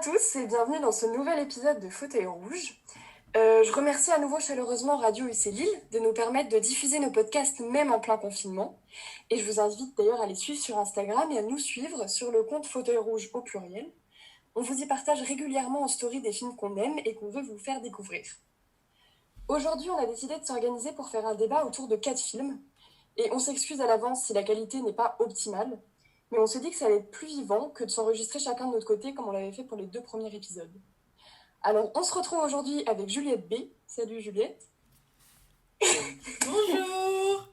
tous et bienvenue dans ce nouvel épisode de Fauteuil Rouge. Je remercie à nouveau chaleureusement Radio UC Lille de nous permettre de diffuser nos podcasts même en plein confinement. Et je vous invite d'ailleurs à les suivre sur Instagram et à nous suivre sur le compte Fauteuil Rouge au pluriel. On vous y partage régulièrement en story des films qu'on aime et qu'on veut vous faire découvrir. Aujourd'hui, on a décidé de s'organiser pour faire un débat autour de 4 films. Et on s'excuse à l'avance si la qualité n'est pas optimale. Mais on se dit que ça allait être plus vivant que de s'enregistrer chacun de notre côté comme on l'avait fait pour les 2 premiers épisodes. Alors, on se retrouve aujourd'hui avec Juliette B. Salut Juliette. Bonjour.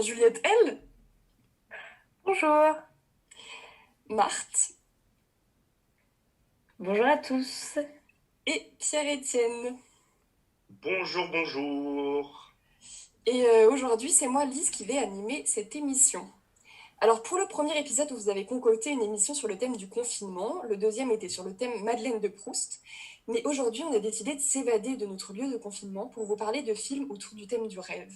Juliette L. Bonjour. Marthe. Bonjour à tous. Et Pierre-Étienne. Bonjour, bonjour. Et aujourd'hui, c'est moi, Lise, qui vais animer cette émission. Alors, pour le premier épisode, vous avez concocté une émission sur le thème du confinement. Le deuxième était sur le thème Madeleine de Proust. Mais aujourd'hui, on a décidé de s'évader de notre lieu de confinement pour vous parler de films autour du thème du rêve.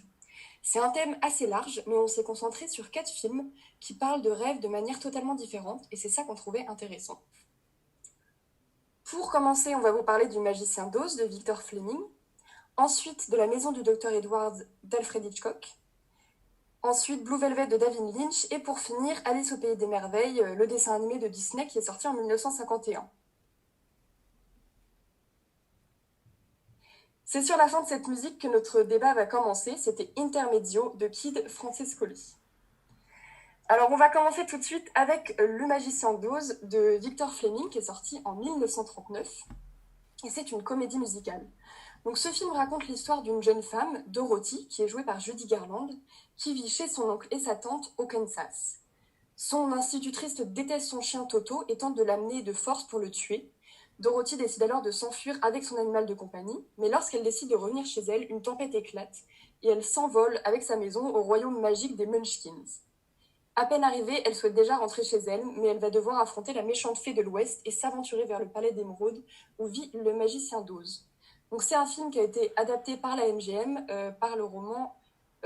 C'est un thème assez large, mais on s'est concentré sur 4 films qui parlent de rêve de manière totalement différente, et c'est ça qu'on trouvait intéressant. Pour commencer, on va vous parler du Magicien d'Oz de Victor Fleming, ensuite de La Maison du Docteur Edwards d'Alfred Hitchcock, ensuite Blue Velvet de David Lynch, et pour finir, Alice au Pays des Merveilles, le dessin animé de Disney qui est sorti en 1951. C'est sur la fin de cette musique que notre débat va commencer, c'était Intermedio de Kid Francescoli. Alors on va commencer tout de suite avec Le Magicien d'Oz de Victor Fleming qui est sorti en 1939, et c'est une comédie musicale. Donc ce film raconte l'histoire d'une jeune femme, Dorothy, qui est jouée par Judy Garland, qui vit chez son oncle et sa tante au Kansas. Son institutrice déteste son chien Toto et tente de l'amener de force pour le tuer. Dorothy décide alors de s'enfuir avec son animal de compagnie, mais lorsqu'elle décide de revenir chez elle, une tempête éclate et elle s'envole avec sa maison au royaume magique des Munchkins. À peine arrivée, elle souhaite déjà rentrer chez elle, mais elle va devoir affronter la méchante fée de l'Ouest et s'aventurer vers le palais d'Émeraude où vit le magicien d'Oz. Donc c'est un film qui a été adapté par la MGM par le roman,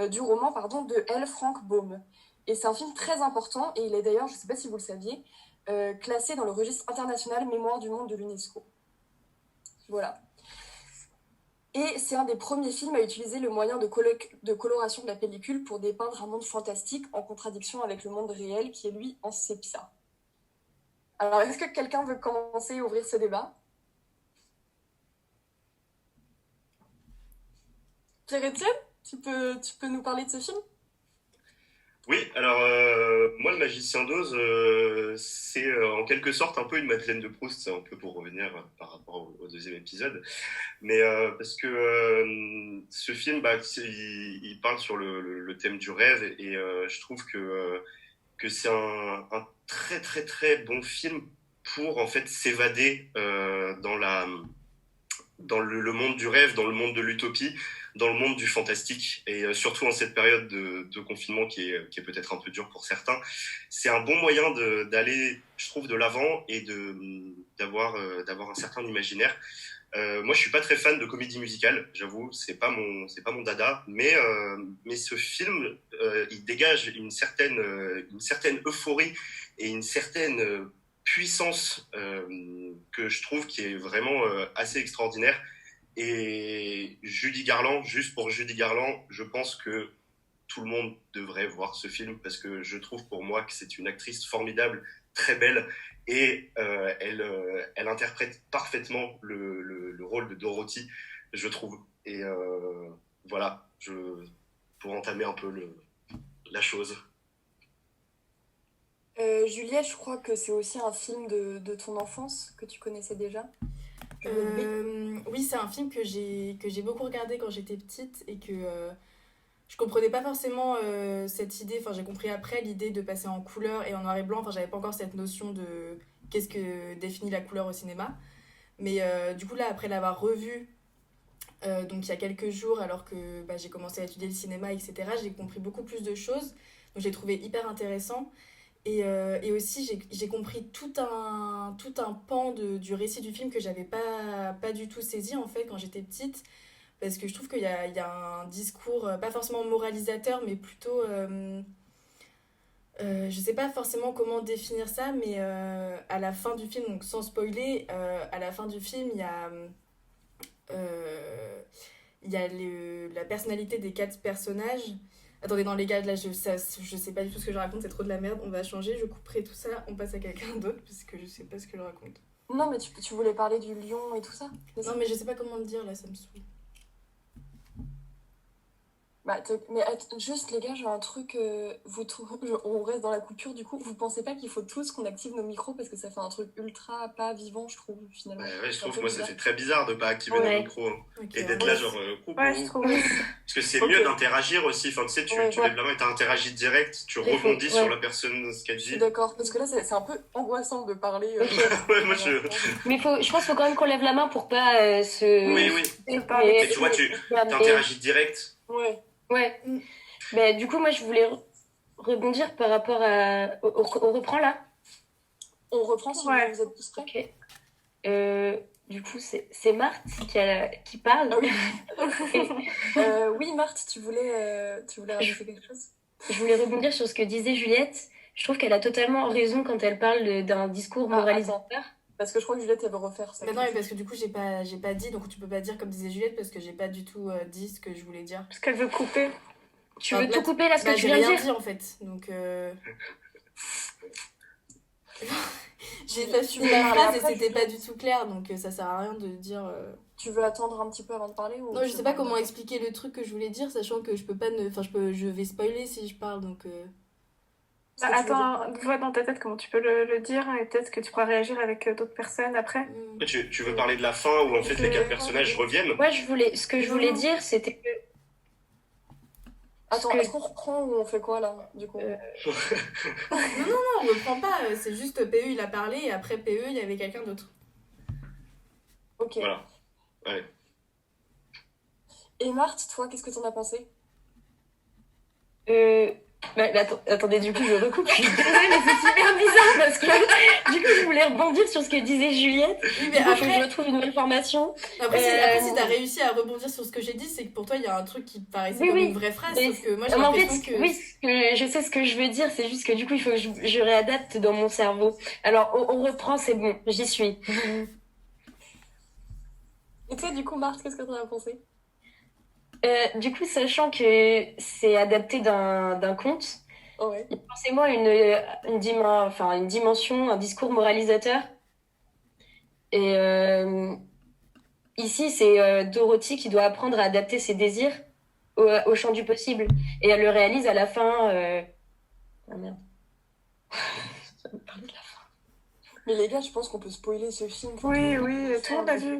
du roman de L. Frank Baum. Et c'est un film très important, et il est d'ailleurs, je ne sais pas si vous le saviez, classé dans le registre international Mémoire du monde de l'UNESCO. Voilà. Et c'est un des premiers films à utiliser le moyen de coloration de la pellicule pour dépeindre un monde fantastique en contradiction avec le monde réel qui est lui en sépia. Alors est-ce que quelqu'un veut commencer à ouvrir ce débat ? Pierre-Étienne, tu peux nous parler de ce film ? Oui, alors moi le Magicien d'Oz, c'est en quelque sorte un peu une Madeleine de Proust, c'est un peu pour revenir par rapport au deuxième épisode, mais parce que ce film, il parle sur le thème du rêve et je trouve que c'est un très très très bon film pour en fait s'évader dans le monde du rêve, dans le monde de l'utopie, dans le monde du fantastique, et surtout en cette période de confinement qui est peut-être un peu dure pour certains. C'est un bon moyen d'aller, je trouve, de l'avant et d'avoir un certain imaginaire. Moi, je suis pas très fan de comédie musicale, j'avoue, c'est pas mon dada, mais ce film, il dégage une certaine euphorie et une certaine puissance que je trouve qui est vraiment assez extraordinaire. Et Judy Garland, juste pour Judy Garland, je pense que tout le monde devrait voir ce film parce que je trouve pour moi que c'est une actrice formidable, très belle, et elle interprète parfaitement le rôle de Dorothy, je trouve. Et voilà, pour entamer un peu la chose. Juliette, je crois que c'est aussi un film de ton enfance que tu connaissais déjà. Oui, c'est un film que j'ai beaucoup regardé quand j'étais petite et que je comprenais pas forcément cette idée. Enfin, j'ai compris après l'idée de passer en couleur et en noir et blanc. Enfin, j'avais pas encore cette notion de qu'est-ce que définit la couleur au cinéma. Mais du coup, là, après l'avoir revu, donc il y a quelques jours, alors que j'ai commencé à étudier le cinéma, etc., j'ai compris beaucoup plus de choses. Donc, j'ai trouvé hyper intéressant. Et aussi, j'ai compris tout un pan du récit du film que j'avais pas du tout saisi en fait quand j'étais petite. Parce que je trouve qu'il y a un discours, pas forcément moralisateur, mais plutôt, je je sais pas forcément comment définir ça, mais à la fin du film, donc sans spoiler, à la fin du film, il y a la personnalité des 4 personnages. Attendez, non les gars, là je sais pas du tout ce que je raconte, c'est trop de la merde, on va changer, je couperai tout ça, on passe à quelqu'un d'autre, parce que je sais pas ce que je raconte. Non, mais tu voulais parler du lion et tout ça? Non mais je sais pas comment le dire là, ça me saoule. Bah, juste les gars, j'ai un truc, on reste dans la coupure du coup, vous pensez pas qu'il faut tous qu'on active nos micros parce que ça fait un truc ultra pas vivant, je trouve, finalement. Ouais, je C'est un trouve peu moi ça bizarre. fait très bizarre de pas activer nos Ouais. micros Ok, et d'être ouais. là genre coucou. Ouais, je trouve. Parce que c'est Ok. mieux d'interagir aussi, enfin tu sais, tu Ouais. lèves la main et t'as interagi direct, tu Il faut- rebondis sur ouais. la personne, ce qu'elle Je suis dit. d'accord, parce que là, c'est un peu angoissant de parler. Ok. Ouais, moi je... Mais je pense qu'il faut quand même qu'on lève la main pour pas se... Oui, oui, Mais- mais tu vois, tu mais- interagis direct. Ouais. Ouais. Mm. Bah, du coup, moi, je voulais rebondir par rapport au reprend là. On reprend si Ouais. vous êtes tous prêts. Ok. Du coup, c'est Marthe qui parle. Ah oui. Oui, Marthe, tu voulais rajouter quelque chose? Je voulais rebondir sur ce que disait Juliette. Je trouve qu'elle a totalement raison quand elle parle d'un discours Ah, moralisateur. Parce que je crois que Juliette, elle veut refaire ça. Bah non, mais parce que du coup, j'ai pas dit, donc tu peux pas dire comme disait Juliette, parce que j'ai pas du tout dit ce que je voulais dire. Parce qu'elle veut couper. Tu veux Bah, tout couper là, ce que Bah, tu j'ai viens de rien dire dit en fait, donc j'ai pas suivi la Mais phrase et après, c'était je- pas du tout clair, donc ça sert à rien de dire. Tu veux attendre un petit peu avant de parler ou Non, je tu sais pas veux- comment expliquer le truc que je voulais dire, sachant que je peux pas enfin je vais spoiler si je parle, donc. Ce que tu veux dire. Attends, vois dans ta tête comment tu peux le dire et peut-être que tu pourras réagir avec d'autres personnes après. Après, tu veux parler de la fin où en fait les 4 personnages reviennent. Moi, ce que je voulais dire, c'était que Attends, que- est-ce qu'on reprend ou on fait quoi là, du coup? Non, on reprend pas, c'est juste PE il a parlé et après PE il y avait quelqu'un d'autre. Ok. Voilà. Ouais. Et Marthe, toi, qu'est-ce que t'en as pensé? bah, attendez, du coup, je recoupe. Je suis désolée, mais c'est super bizarre parce que du coup, je voulais rebondir sur ce que disait Juliette. Oui, mais Du coup, faut que je après, retrouve une nouvelle formation. après si t'as réussi à rebondir sur ce que j'ai dit, c'est que pour toi il y a un truc qui paraissait Oui, comme oui. une vraie phrase, Mais- sauf que moi j'ai Mais en fait, l'impression que. oui, je sais ce que je veux dire, c'est juste que du coup, il faut que je réadapte dans mon cerveau. Alors, on reprend, c'est bon, j'y suis. Et toi, du coup, Marthe, qu'est-ce que t'en as pensé? Du coup, sachant que c'est adapté d'un conte, Oh ouais. il y a forcément une dimension, un discours moralisateur. Et ici, c'est Dorothy qui doit apprendre à adapter ses désirs au champ du possible. Et elle le réalise à la fin. Ah merde. Ça me parlait de la fin. Mais les gars, je pense qu'on peut spoiler ce film. Enfin, Oui, tout- oui, tout le monde l'a vu.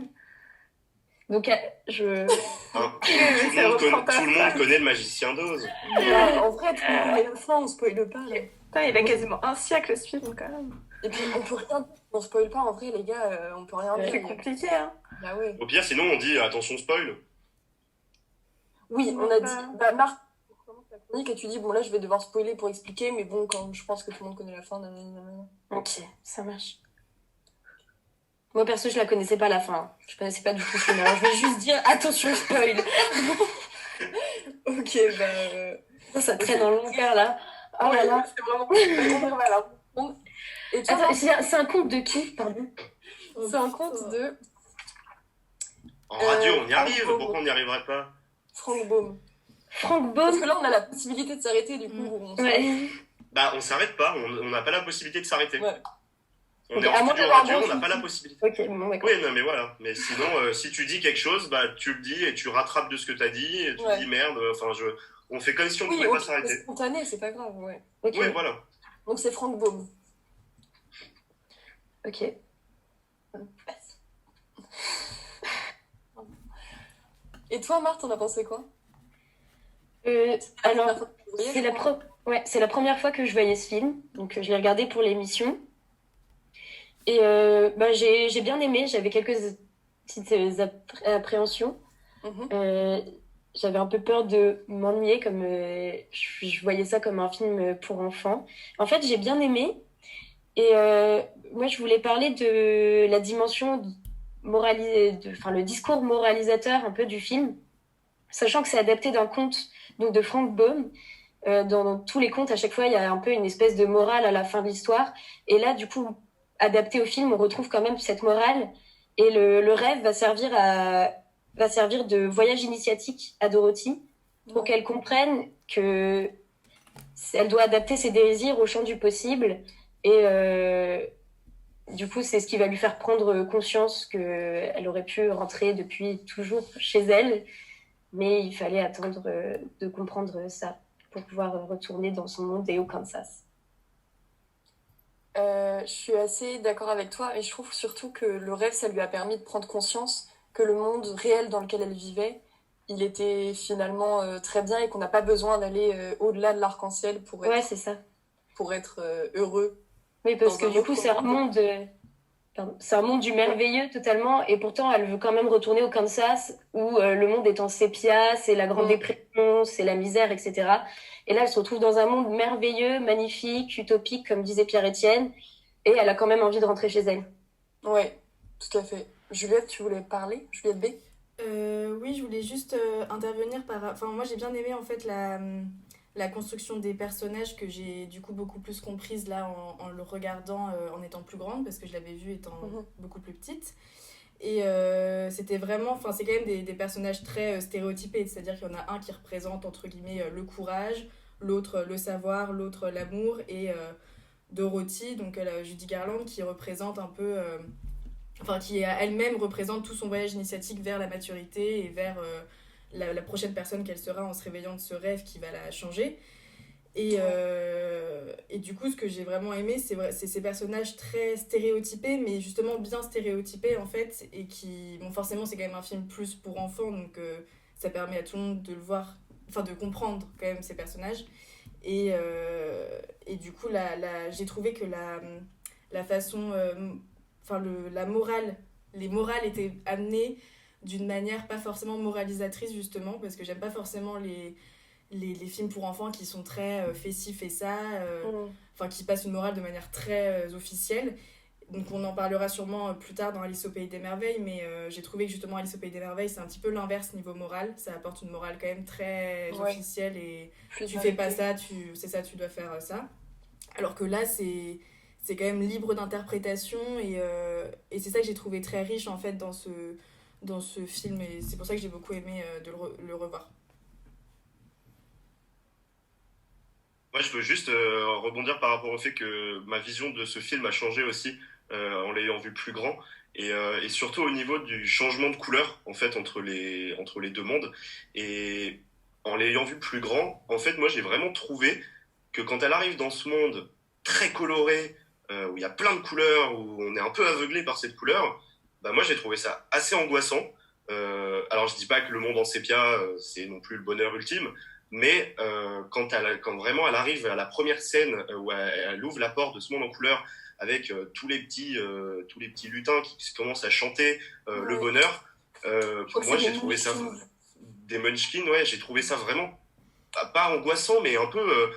Donc, je. Hein, mais tout ça le monde reprend pas tout le monde ça. connaît le magicien d'Oz. Bah, en vrai, tout le monde met la fin, on spoile pas là. Putain, il a quasiment un siècle ce film quand même. Et puis, on peut rien dire, on spoil pas, en vrai, les gars, on peut rien Ouais. C'est dire. compliqué, hein. Bah ouais. Au pire, sinon on dit attention spoil. Oui, on a dit. Bah, Marthe, tu commences la chronique et tu dis, bon, là, je vais devoir spoiler pour expliquer, mais bon, quand je pense que tout le monde connaît la fin, nanana. Ok, ça marche. Moi, perso, je la connaissais pas la fin. Je connaissais pas du tout ce film. Alors, je vais juste dire attention, spoil. Ok, bah. Ça traîne en longueur là. Oh là là. C'est vraiment. On y va, là. Et toi, Attends, c'est un conte de qui, pardon? c'est un conte de En radio, on y Ah, arrive. bon. Pourquoi on n'y arriverait pas? Frank Baum. Frank Parce Baum. que là, on a la possibilité de s'arrêter, du coup. On s'arrête. Ouais. Bah, on s'arrête pas. On n'a pas la possibilité de s'arrêter. Ouais. On Ok, est en à moins studio d'avoir radio, un on bon n'a pas la souci. possibilité. Ok, bon, d'accord. Oui, non, mais voilà. Mais sinon, si tu dis quelque chose, bah, tu le dis et tu rattrapes de ce que tu as dit et tu Ouais. dis merde. Enfin, on fait comme si on Oui, pouvait ok, pas c'est s'arrêter. spontané, c'est pas grave, ouais. Ok, Ouais, voilà. Donc, c'est Frank Baum. ok. Et toi, Marthe, t'en as pensé quoi? Alors, La première fois que tu le voyais, c'est je crois. c'est la première fois que je voyais ce film. Donc, je l'ai regardé pour l'émission. Et bah, j'ai bien aimé. J'avais quelques petites appréhensions. Mhm. J'avais un peu peur de m'ennuyer, comme je voyais ça comme un film pour enfants. En fait, j'ai bien aimé. Et moi, je voulais parler de la dimension enfin, le discours moralisateur un peu du film, sachant que c'est adapté d'un conte donc de Frank Baum. Dans tous les contes, à chaque fois, il y a un peu une espèce de morale à la fin de l'histoire. Et là, du coup, adapté au film, on retrouve quand même cette morale. Et le rêve va servir de voyage initiatique à Dorothy pour qu'elle comprenne que elle doit adapter ses désirs au champ du possible. Et du coup, c'est ce qui va lui faire prendre conscience qu'elle aurait pu rentrer depuis toujours chez elle. Mais il fallait attendre de comprendre ça pour pouvoir retourner dans son monde et au Kansas. Je suis assez d'accord avec toi et je trouve surtout que le rêve, ça lui a permis de prendre conscience que le monde réel dans lequel elle vivait, il était finalement très bien et qu'on n'a pas besoin d'aller au-delà de l'arc-en-ciel Ouais, c'est ça. pour être heureux. Oui, parce Dans que un du coup, autre c'est un monde, pardon, c'est un monde du merveilleux totalement, et pourtant, elle veut quand même retourner au Kansas où le monde est en sépia, c'est la Grande Dépression, c'est la misère, etc. Et là, elle se retrouve dans un monde merveilleux, magnifique, utopique, comme disait Pierre-Étienne, et elle a quand même envie de rentrer chez elle. Ouais, tout à fait. Juliette, tu voulais parler? Juliette B? Oui, je voulais juste intervenir par... Enfin, moi, j'ai bien aimé, en fait, la construction des personnages que j'ai, du coup, beaucoup plus comprise, là, en le regardant en étant plus grande, parce que je l'avais vu étant beaucoup plus petite. Et c'était vraiment... Enfin, c'est quand même des personnages très stéréotypés, c'est-à-dire qu'il y en a un qui représente, entre guillemets, le courage, l'autre, le savoir, l'autre, l'amour, et Dorothy, donc Judy Garland, qui représente un peu... Enfin, qui elle-même représente tout son voyage initiatique vers la maturité et vers la prochaine personne qu'elle sera en se réveillant de ce rêve qui va la changer. Et du coup, ce que j'ai vraiment aimé, c'est ces personnages très stéréotypés, mais justement bien stéréotypés en fait, et qui, bon, forcément, c'est quand même un film plus pour enfants, donc ça permet à tout le monde de le voir, enfin de comprendre quand même ces personnages. Et du coup, j'ai trouvé que la façon, enfin la morale, les morales étaient amenées d'une manière pas forcément moralisatrice justement, parce que j'aime pas forcément les films pour enfants qui sont très fais ci, fais ça, enfin qui passent une morale de manière très officielle. Donc on en parlera sûrement plus tard dans Alice au Pays des Merveilles, mais j'ai trouvé que justement Alice au Pays des Merveilles, c'est un petit peu l'inverse niveau morale. Ça apporte une morale quand même très officielle et tu fais pas ça, c'est ça, tu dois faire ça. Alors que là, c'est quand même libre d'interprétation et c'est ça que j'ai trouvé très riche en fait dans ce film et c'est pour ça que j'ai beaucoup aimé de le revoir. Moi, je veux juste rebondir par rapport au fait que ma vision de ce film a changé aussi en l'ayant vu plus grand et surtout au niveau du changement de couleur en fait entre les deux mondes et en l'ayant vu plus grand, en fait, moi j'ai vraiment trouvé que quand elle arrive dans ce monde très coloré où il y a plein de couleurs où on est un peu aveuglé par cette couleur, bah moi j'ai trouvé ça assez angoissant. Alors je dis pas que le monde en sépia c'est non plus le bonheur ultime, mais quand vraiment elle arrive à la première scène où elle ouvre la porte de ce monde en couleur avec tous les petits lutins qui commencent à chanter le bonheur, moi j'ai trouvé ça des Munchkins, ouais, j'ai trouvé ça vraiment pas angoissant, mais un peu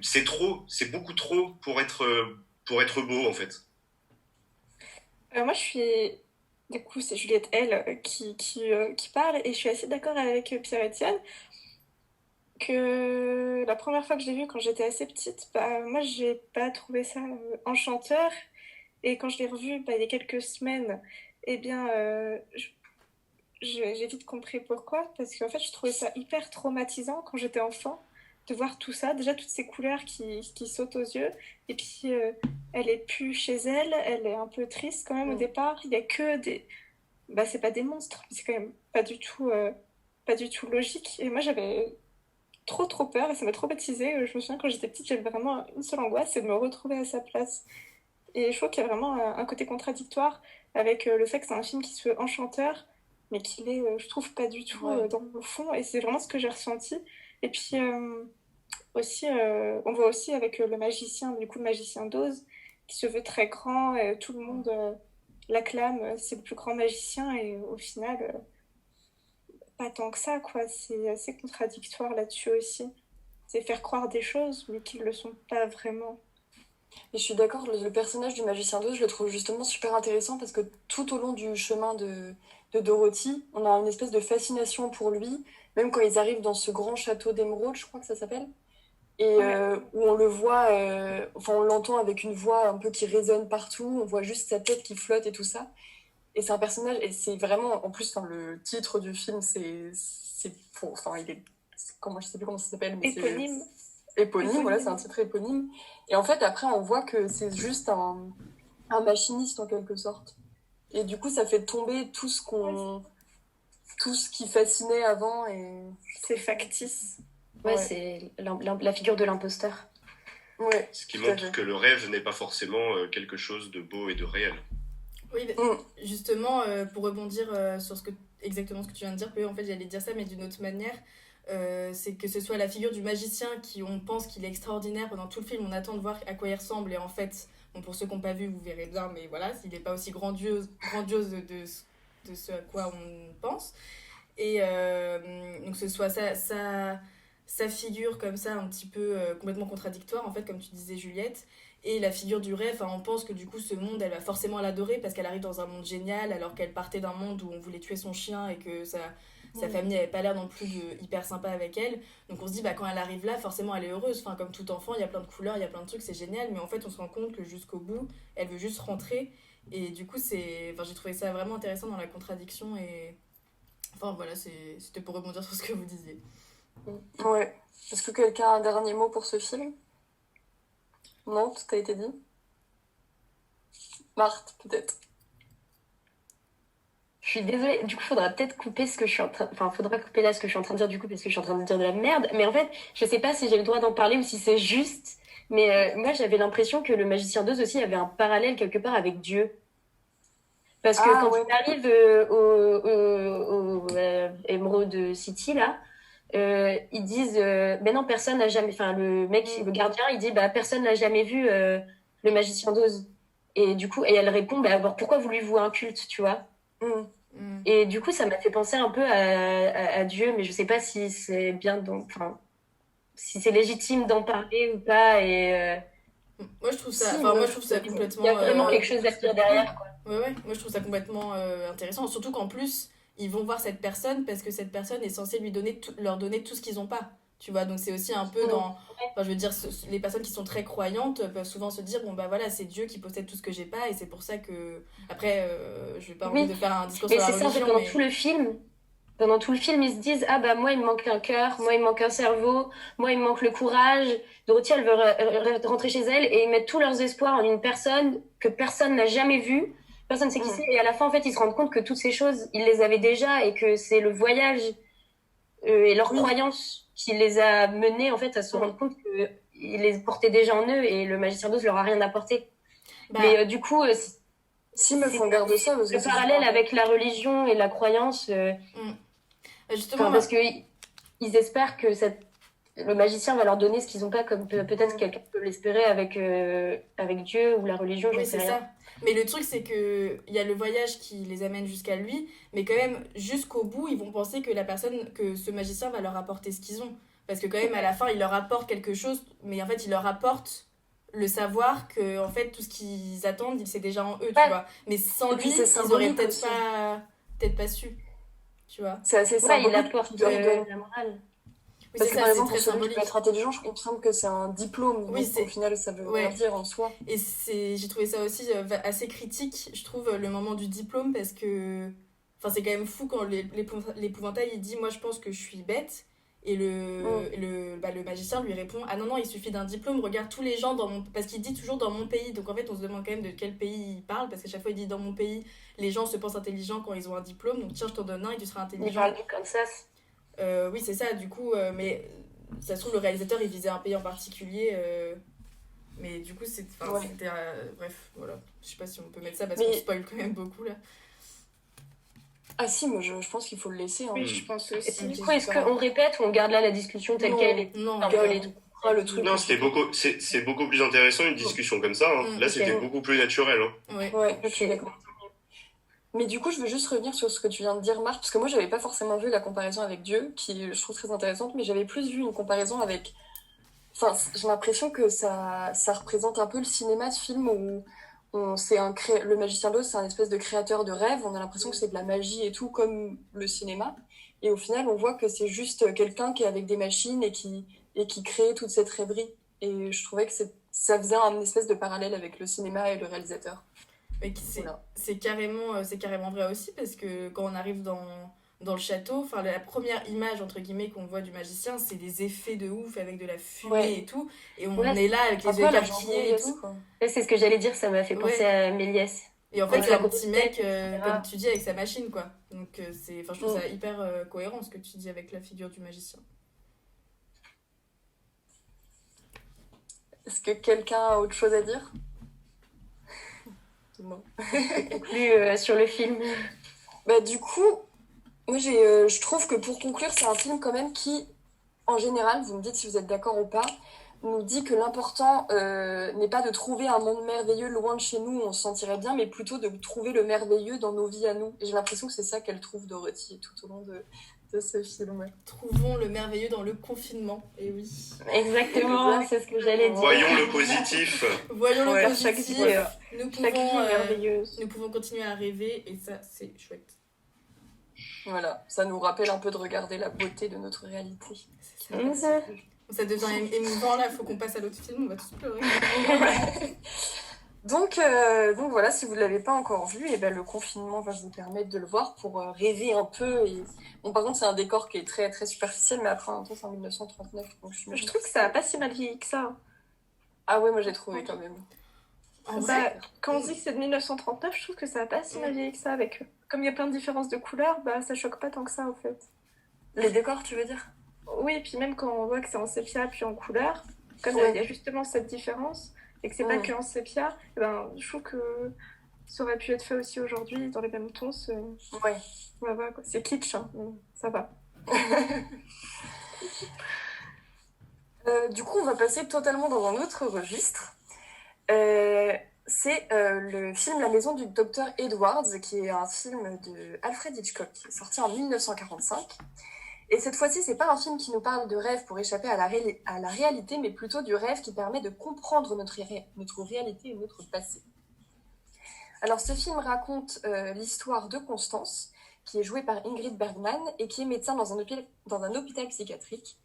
c'est beaucoup trop pour être beau en fait. Moi, je suis. Du coup, c'est Juliette L qui parle et je suis assez d'accord avec Pierre-Étienne que la première fois que je l'ai vu quand j'étais assez petite, bah, moi, j'ai pas trouvé ça enchanteur. Et quand je l'ai revu bah, il y a quelques semaines, eh bien, j'ai vite compris pourquoi. Parce qu'en fait, je trouvais ça hyper traumatisant quand j'étais enfant de voir tout ça. Déjà, toutes ces couleurs qui sautent aux yeux. Et puis, elle est plus chez elle. Elle est un peu triste quand même au départ. Il y a que des... Bah, c'est pas des monstres. Mais c'est quand même pas du tout logique. Et moi, j'avais trop peur et ça m'a traumatisée. Je me souviens quand j'étais petite, j'avais vraiment une seule angoisse, c'est de me retrouver à sa place. Et je trouve qu'il y a vraiment un côté contradictoire avec le fait que c'est un film qui se veut enchanteur, mais qu'il est, je trouve, pas du tout dans le fond. Et c'est vraiment ce que j'ai ressenti. Et puis aussi, on voit aussi avec le magicien, du coup le magicien d'Oz, qui se veut très grand, et tout le monde l'acclame, c'est le plus grand magicien, et au final, pas tant que ça, quoi. C'est assez contradictoire là-dessus aussi. C'est faire croire des choses, mais qui ne le sont pas vraiment. Et je suis d'accord, le personnage du magicien d'Oz, je le trouve justement super intéressant parce que tout au long du chemin de Dorothy, on a une espèce de fascination pour lui, même quand ils arrivent dans ce grand château d'émeraude, je crois que ça s'appelle. et Ouais. où on le voit, enfin on l'entend avec une voix un peu qui résonne partout, on voit juste sa tête qui flotte et tout ça. Et c'est un personnage, et c'est vraiment, en plus, enfin, le titre du film, enfin, comment, je sais plus comment ça s'appelle, mais c'est Éponyme. éponyme, voilà, c'est un titre éponyme. Et en fait, après, on voit que c'est juste un machiniste, en quelque sorte. Et du coup, ça fait tomber tout ce qui fascinait avant, et C'est factice. Ouais, ouais, c'est la figure de l'imposteur. ouais, Ce qui tout à montre fait. que le rêve n'est pas forcément quelque chose de beau et de réel. Oui, Mm. justement, pour rebondir sur exactement ce que tu viens de dire, en fait, j'allais dire ça, mais d'une autre manière, c'est que ce soit la figure du magicien qui, on pense qu'il est extraordinaire pendant tout le film, on attend de voir à quoi il ressemble, et en fait, bon, pour ceux qui n'ont pas vu, vous verrez bien, mais voilà, il n'est pas aussi grandiose de ce à quoi on pense. Et donc, ce soit sa figure comme ça, un petit peu complètement contradictoire, en fait, comme tu disais, Juliette. Et la figure du rêve, enfin, on pense que du coup, ce monde, elle va forcément l'adorer parce qu'elle arrive dans un monde génial, alors qu'elle partait d'un monde où on voulait tuer son chien et que sa famille n'avait pas l'air non plus de hyper sympa avec elle. Donc on se dit, bah, quand elle arrive là, forcément, elle est heureuse. Enfin, comme tout enfant, il y a plein de couleurs, il y a plein de trucs, c'est génial. Mais en fait, on se rend compte que jusqu'au bout, elle veut juste rentrer. Et du coup, enfin, j'ai trouvé ça vraiment intéressant dans la contradiction. Et enfin, voilà, c'était pour rebondir sur ce que vous disiez. Ouais. Est-ce que quelqu'un a un dernier mot pour ce film? Non, tout a été dit. Marthe, peut-être. Je suis désolée, du coup, faudra peut-être couper ce que je suis en train... Enfin, faudra couper là ce que je suis en train de dire, du coup, parce que je suis en train de dire de la merde. Mais en fait, je sais pas si j'ai le droit d'en parler ou si c'est juste. Mais moi, j'avais l'impression que le Magicien d'Oz aussi avait un parallèle quelque part avec Dieu. Parce que Ah quand ouais. il arrive au Emerald City, là, ils disent ben non, personne n'a jamais... Enfin, le mec, le gardien, il dit bah, personne n'a jamais vu le Magicien d'Oz. Et du coup, et elle répond bah, alors, pourquoi vous lui vouez un culte, tu vois? Et du coup, ça m'a fait penser un peu à Dieu, mais je sais pas si c'est bien, donc, enfin, si c'est légitime d'en parler ou pas. Et Moi, je trouve ça, Si, enfin, moi, moi, je je trouve trouve ça que il y a complètement. vraiment quelque chose à dire derrière, quoi. Ouais, ouais, moi je trouve ça complètement intéressant. Surtout qu'en plus, ils vont voir cette personne parce que cette personne est censée leur donner tout ce qu'ils n'ont pas. Tu vois, donc c'est aussi un peu dans. Enfin, je veux dire, les personnes qui sont très croyantes peuvent souvent se dire bon, bah voilà, c'est Dieu qui possède tout ce que j'ai pas et c'est pour ça que. Après, je vais pas envie Oui, de faire un discours mais sur la c'est ça, en fait, religion, mais. pendant tout le film, ils se disent, ah bah moi, il me manque un cœur, moi, il me manque un cerveau, moi, il me manque le courage. Dorothy, elle veut rentrer chez elle et ils mettent tous leurs espoirs en une personne que personne n'a jamais vue. Personne ne sait qui c'est. Et à la fin, en fait, ils se rendent compte que toutes ces choses, ils les avaient déjà et que c'est le voyage et leur croyance qui les a menés, en fait, à se rendre compte qu'ils les portaient déjà en eux et le magicien d'Oz leur a rien apporté. Bah, Mais du coup, Si, me font garde ça, parce que le c'est parallèle super. avec la religion et la croyance, justement, enfin, parce que ils espèrent que le magicien va leur donner ce qu'ils n'ont pas, comme peut-être quelqu'un peut l'espérer avec Dieu ou la religion, j'en oui, sais c'est rien. ça. Mais le truc, c'est que il y a le voyage qui les amène jusqu'à lui, mais quand même, jusqu'au bout, ils vont penser que ce magicien va leur apporter ce qu'ils ont. Parce que quand même, à la fin, il leur apporte quelque chose, mais en fait, il leur apporte le savoir que, en fait, tout ce qu'ils attendent, c'est déjà en eux, tu Ouais. vois. Mais sans Et lui, puis c'est ils auraient symbolique aussi. peut-être pas su, tu vois. C'est assez Ouais, symbolique. il apporte Il doit- la morale. Oui, Parce c'est que ça, par c'est exemple, très pour celui qui symbolique. peut être intelligent, il me semble que c'est un diplôme. Oui, Donc au final, ça veut ouais. rien dire en soi. Et j'ai trouvé ça aussi assez critique, je trouve, le moment du diplôme, parce que. Enfin, c'est quand même fou quand l'épouvantail il dit moi je pense que je suis bête. Et le magicien lui répond ah non, non, il suffit d'un diplôme, regarde tous les gens dans mon. Parce qu'il dit toujours dans mon pays, donc en fait on se demande quand même de quel pays il parle, parce qu'à chaque fois il dit dans mon pays, les gens se pensent intelligents quand ils ont un diplôme, donc tiens, je t'en donne un et tu seras Il intelligent. parle du Kansas. Oui, c'est ça, du coup, mais ça se trouve, le réalisateur il visait un pays en particulier. Mais du coup, c'était. Bref, voilà. Je sais pas si on peut mettre ça parce qu'on spoil quand même beaucoup là. Ah si, moi je pense qu'il faut le laisser. Hein. Oui, je pense Et aussi. du coup, est-ce qu'on répète ou on garde là la discussion telle qu'elle est? Non, Gueule, on fera le truc. Non, c'est beaucoup plus intéressant une discussion comme ça. Hein. Là, c'était beaucoup plus naturel. Hein. Ouais, je suis d'accord. Mais du coup, je veux juste revenir sur ce que tu viens de dire, Marc, parce que moi, j'avais pas forcément vu la comparaison avec Dieu, qui je trouve très intéressante, mais j'avais plus vu une comparaison avec. Enfin, j'ai l'impression que ça représente un peu le cinéma, ce film où le magicien d'Oz, c'est un espèce de créateur de rêve. On a l'impression que c'est de la magie et tout, comme le cinéma. Et au final, on voit que c'est juste quelqu'un qui est avec des machines et et qui créait toute cette rêverie. Et je trouvais que ça faisait un espèce de parallèle avec le cinéma et le réalisateur. Mais Voilà. c'est carrément vrai aussi, parce que quand on arrive dans le château, enfin la première image entre guillemets qu'on voit du magicien, c'est des effets de ouf avec de la fumée Ouais. et tout, et on Ouais. est là avec les Un peu yeux à la écarquillés et Méliès, tout. quoi. Ouais, c'est ce que j'allais dire, ça m'a fait penser à Méliès. Et en fait, Ouais. c'est un La petit grosse mec, tête, etc. comme tu dis, avec sa machine, quoi. Donc, je trouve ça hyper cohérent ce que tu dis avec la figure du magicien. Est-ce que quelqu'un a autre chose à dire? Non. Conclu sur le film. Bah, du coup, moi je trouve que pour conclure, c'est un film quand même qui, en général, vous me dites si vous êtes d'accord ou pas, nous dit que l'important n'est pas de trouver un monde merveilleux loin de chez nous où on se sentirait bien, mais plutôt de trouver le merveilleux dans nos vies à nous. Et j'ai l'impression que c'est ça qu'elle trouve Dorothy tout au long de ce film. Trouvons le merveilleux dans le confinement, et oui. Exactement, c'est ce que j'allais dire. Voyons le positif. Voyons le Ouais, positif. chaque vie, Nous chaque vie pouvons, est merveilleuse. nous pouvons continuer à rêver, et ça, c'est chouette. Voilà, ça nous rappelle un peu de regarder la beauté de notre réalité. Ça devient émouvant, là, il faut qu'on passe à l'autre film, on va tous pleurer. Donc voilà, si vous ne l'avez pas encore vu, et ben le confinement va vous permettre de le voir pour rêver un peu. Et... Bon, par contre, c'est un décor qui est très, très superficiel, mais après, en même temps, c'est en 1939. Donc Je trouve que ça va pas si mal vieilli que ça. Ah ouais, moi j'ai trouvé quand même. En Bah, vrai, quand on dit que c'est de 1939, je trouve que ça va pas si mal vieilli que ça. Avec... Comme il y a plein de différences de couleurs, bah ça choque pas tant que ça en fait. Les décors, tu veux dire? Oui, et puis même quand on voit que c'est en sépia puis en couleur, comme Ouais. il y a justement cette différence, et que c'est pas que en sépia, eh ben, je trouve que ça aurait pu être fait aussi aujourd'hui dans les mêmes tons. Ouais. Ouais, voilà, quoi. C'est kitsch, hein, mais ça va. Du coup, on va passer totalement dans un autre registre. C'est le film La maison du docteur Edwards, qui est un film de Alfred Hitchcock, qui est sorti en 1945. Et cette fois-ci, c'est pas un film qui nous parle de rêve pour échapper à la réalité, mais plutôt du rêve qui permet de comprendre notre réalité et notre passé. Alors, ce film raconte l'histoire de Constance, qui est jouée par Ingrid Bergman et qui est médecin dans un hôpital psychiatrique.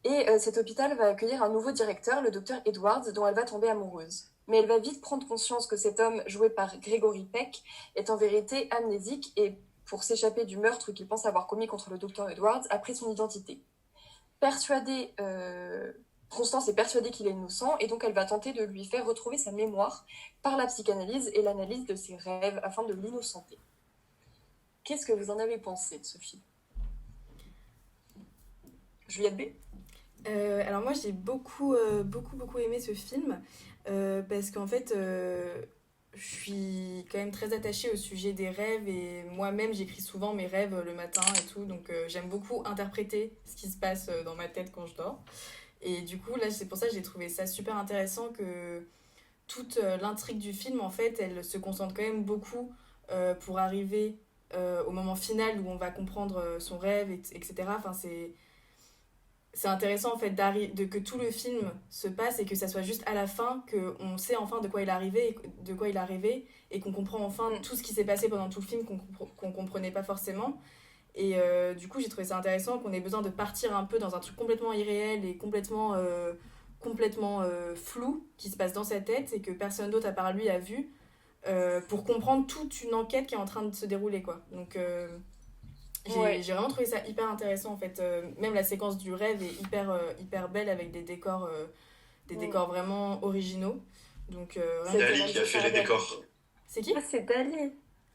Et cet hôpital va accueillir un nouveau directeur, le docteur Edwards, dont elle va tomber amoureuse. Mais elle va vite prendre conscience que cet homme, joué par Gregory Peck, est en vérité amnésique et pour s'échapper du meurtre qu'il pense avoir commis contre le docteur Edwards, a pris son identité. Constance est persuadée qu'il est innocent et donc elle va tenter de lui faire retrouver sa mémoire par la psychanalyse et l'analyse de ses rêves afin de l'innocenter. Qu'est-ce que vous en avez pensé de ce film? Juliette B? Alors moi j'ai beaucoup aimé ce film parce qu'en fait je suis quand même très attachée au sujet des rêves et moi-même j'écris souvent mes rêves le matin et tout, donc j'aime beaucoup interpréter ce qui se passe dans ma tête quand je dors. Et du coup là c'est pour ça que j'ai trouvé ça super intéressant que toute l'intrigue du film en fait elle se concentre quand même beaucoup pour arriver au moment final où on va comprendre son rêve, etc. Enfin c'est intéressant en fait que tout le film se passe et que ça soit juste à la fin qu'on sait enfin de quoi il est arrivé et qu'on comprend enfin tout ce qui s'est passé pendant tout le film qu'on comprenait pas forcément. Et du coup j'ai trouvé ça intéressant qu'on ait besoin de partir un peu dans un truc complètement irréel et complètement flou qui se passe dans sa tête et que personne d'autre à part lui a vu pour comprendre toute une enquête qui est en train de se dérouler quoi. Donc j'ai vraiment trouvé ça hyper intéressant en fait. Même la séquence du rêve est hyper belle avec des décors vraiment originaux. Donc, C'est Dali qui a fait les décors. C'est qui? Ah, c'est Dali.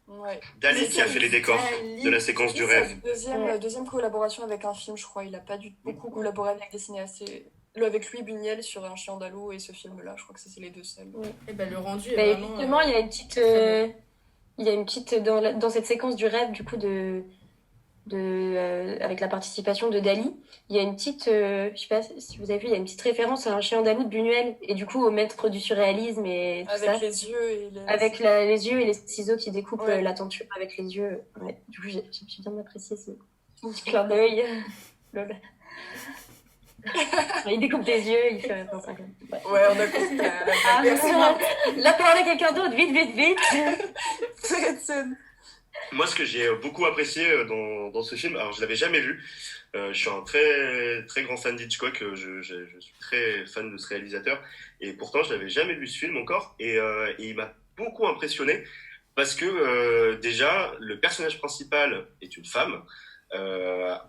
Ouais. Dali qui a fait les décors de la séquence du rêve. Deuxième collaboration avec un film, je crois. Il n'a pas beaucoup collaboré avec des cinéastes. Avec Louis Buñuel sur Un chien andalou et ce film-là, je crois que c'est les deux seuls. Et ben, le rendu est vraiment... Justement, il y a une petite dans cette séquence du rêve, du coup, avec la participation de Dali, il y a une petite, je sais pas si vous avez vu, il y a une petite référence à Un chien andalou de Buñuel et du coup au maître du surréalisme et tout avec ça. Les yeux et avec les yeux et les ciseaux qui découpent la tenture avec les yeux. Ouais. Du coup, j'ai bien apprécié ce petit clin d'œil. Lol. Il découpe des yeux, il fait référence à ça. Ouais, on a compris Là, parle à quelqu'un d'autre, vite. Fredson. Moi, ce que j'ai beaucoup apprécié dans ce film, alors je l'avais jamais vu, Je suis un très très grand fan d'Hitchcock. Je suis très fan de ce réalisateur. Et pourtant, je n'avais jamais vu ce film encore. Et il m'a beaucoup impressionné parce que déjà, le personnage principal est une femme.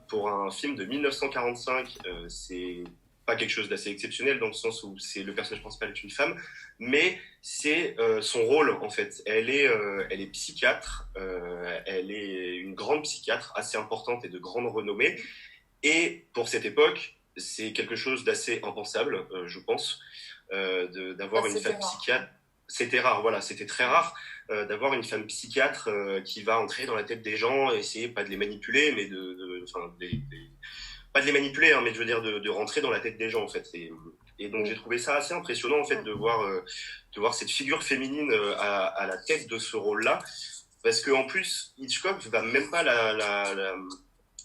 Pour un film de 1945, c'est pas quelque chose d'assez exceptionnel dans le sens où c'est le personnage principal est une femme, mais c'est son rôle en fait. Elle est psychiatre, elle est une grande psychiatre assez importante et de grande renommée. Et pour cette époque, c'est quelque chose d'assez impensable, je pense, d'avoir une C'était femme rare. psychiatre. C'était rare, voilà, c'était très rare d'avoir une femme psychiatre qui va entrer dans la tête des gens, et essayer pas de les manipuler, mais enfin, pas de les manipuler, hein, mais je veux dire de rentrer dans la tête des gens en fait. Et donc j'ai trouvé ça assez impressionnant en fait de voir cette figure féminine à la tête de ce rôle-là, parce que en plus Hitchcock va même pas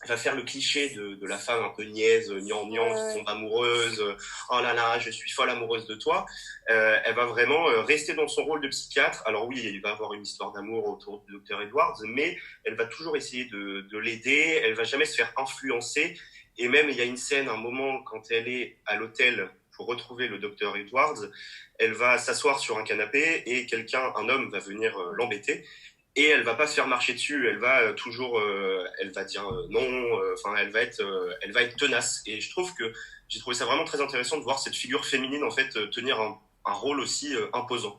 elle va faire le cliché de la femme un peu niaise, gnangnan, qui tombe amoureuse, oh là là, je suis folle amoureuse de toi. Elle va vraiment rester dans son rôle de psychiatre. Alors oui, il va avoir une histoire d'amour autour du Dr Edwards, mais elle va toujours essayer de l'aider, elle va jamais se faire influencer. Et même, il y a une scène, un moment, quand elle est à l'hôtel pour retrouver le Dr Edwards, elle va s'asseoir sur un canapé et un homme va venir l'embêter. Et elle va pas se faire marcher dessus, elle va toujours, elle va dire non, enfin elle va être tenace. Et je trouve que j'ai trouvé ça vraiment très intéressant de voir cette figure féminine en fait tenir un rôle aussi imposant.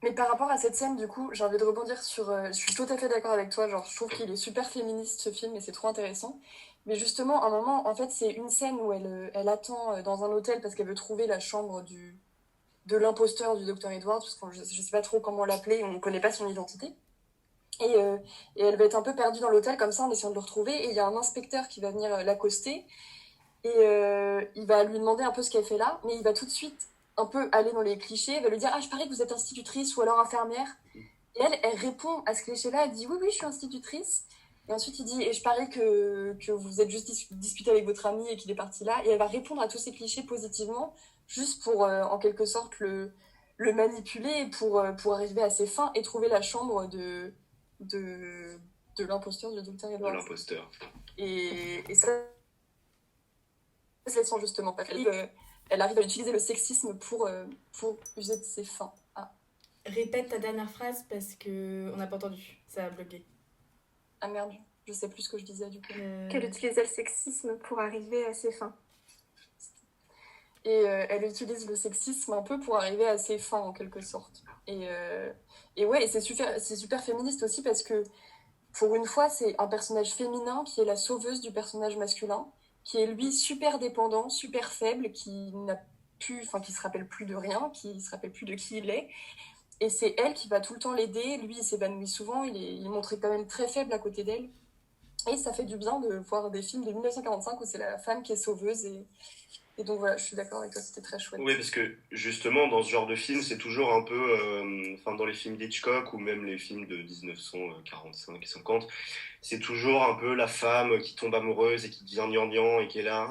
Mais par rapport à cette scène, du coup, j'ai envie de rebondir sur. Je suis tout à fait d'accord avec toi. Genre, je trouve qu'il est super féministe ce film et c'est trop intéressant. Mais justement, à un moment, en fait, c'est une scène où elle attend dans un hôtel parce qu'elle veut trouver la chambre de l'imposteur du Dr Edwards, parce que je sais pas trop comment l'appeler, on ne connaît pas son identité. Et elle va être un peu perdue dans l'hôtel comme ça en essayant de le retrouver. Et il y a un inspecteur qui va venir l'accoster. Et il va lui demander un peu ce qu'elle fait là. Mais il va tout de suite un peu aller dans les clichés. Il va lui dire ah, je parie que vous êtes institutrice ou alors infirmière. Et elle répond à ce cliché-là. Elle dit oui, oui, je suis institutrice. Et ensuite il dit et je parie que vous êtes juste disputé avec votre ami et qu'il est parti là. Et elle va répondre à tous ces clichés positivement, juste pour en quelque sorte le manipuler pour arriver à ses fins et trouver la chambre de, de l'imposteur du Dr De Edwards. l'imposteur. Et ça, c'est son justement. Elle arrive à utiliser le sexisme pour user de ses fins. Ah. Répète ta dernière phrase parce qu'on n'a pas entendu, ça a bloqué. Ah merde, je sais plus ce que je disais du coup. Qu'elle utilisait le sexisme pour arriver à ses fins. Et elle utilise le sexisme un peu pour arriver à ses fins en quelque sorte. Et ouais, et c'est super féministe aussi parce que pour une fois, c'est un personnage féminin qui est la sauveuse du personnage masculin, qui est lui super dépendant, super faible, qui se rappelle plus de rien, qui se rappelle plus de qui il est. Et c'est elle qui va tout le temps l'aider. Lui, il s'évanouit souvent, il est montré quand même très faible à côté d'elle. Et ça fait du bien de voir des films de 1945 où c'est la femme qui est sauveuse. Et donc voilà, je suis d'accord avec toi, c'était très chouette. Oui, parce que justement, dans ce genre de film, c'est toujours un peu, enfin dans les films d'Hitchcock ou même les films de 1945 et 50, c'est toujours un peu la femme qui tombe amoureuse et qui devient gnangnan et qui est là,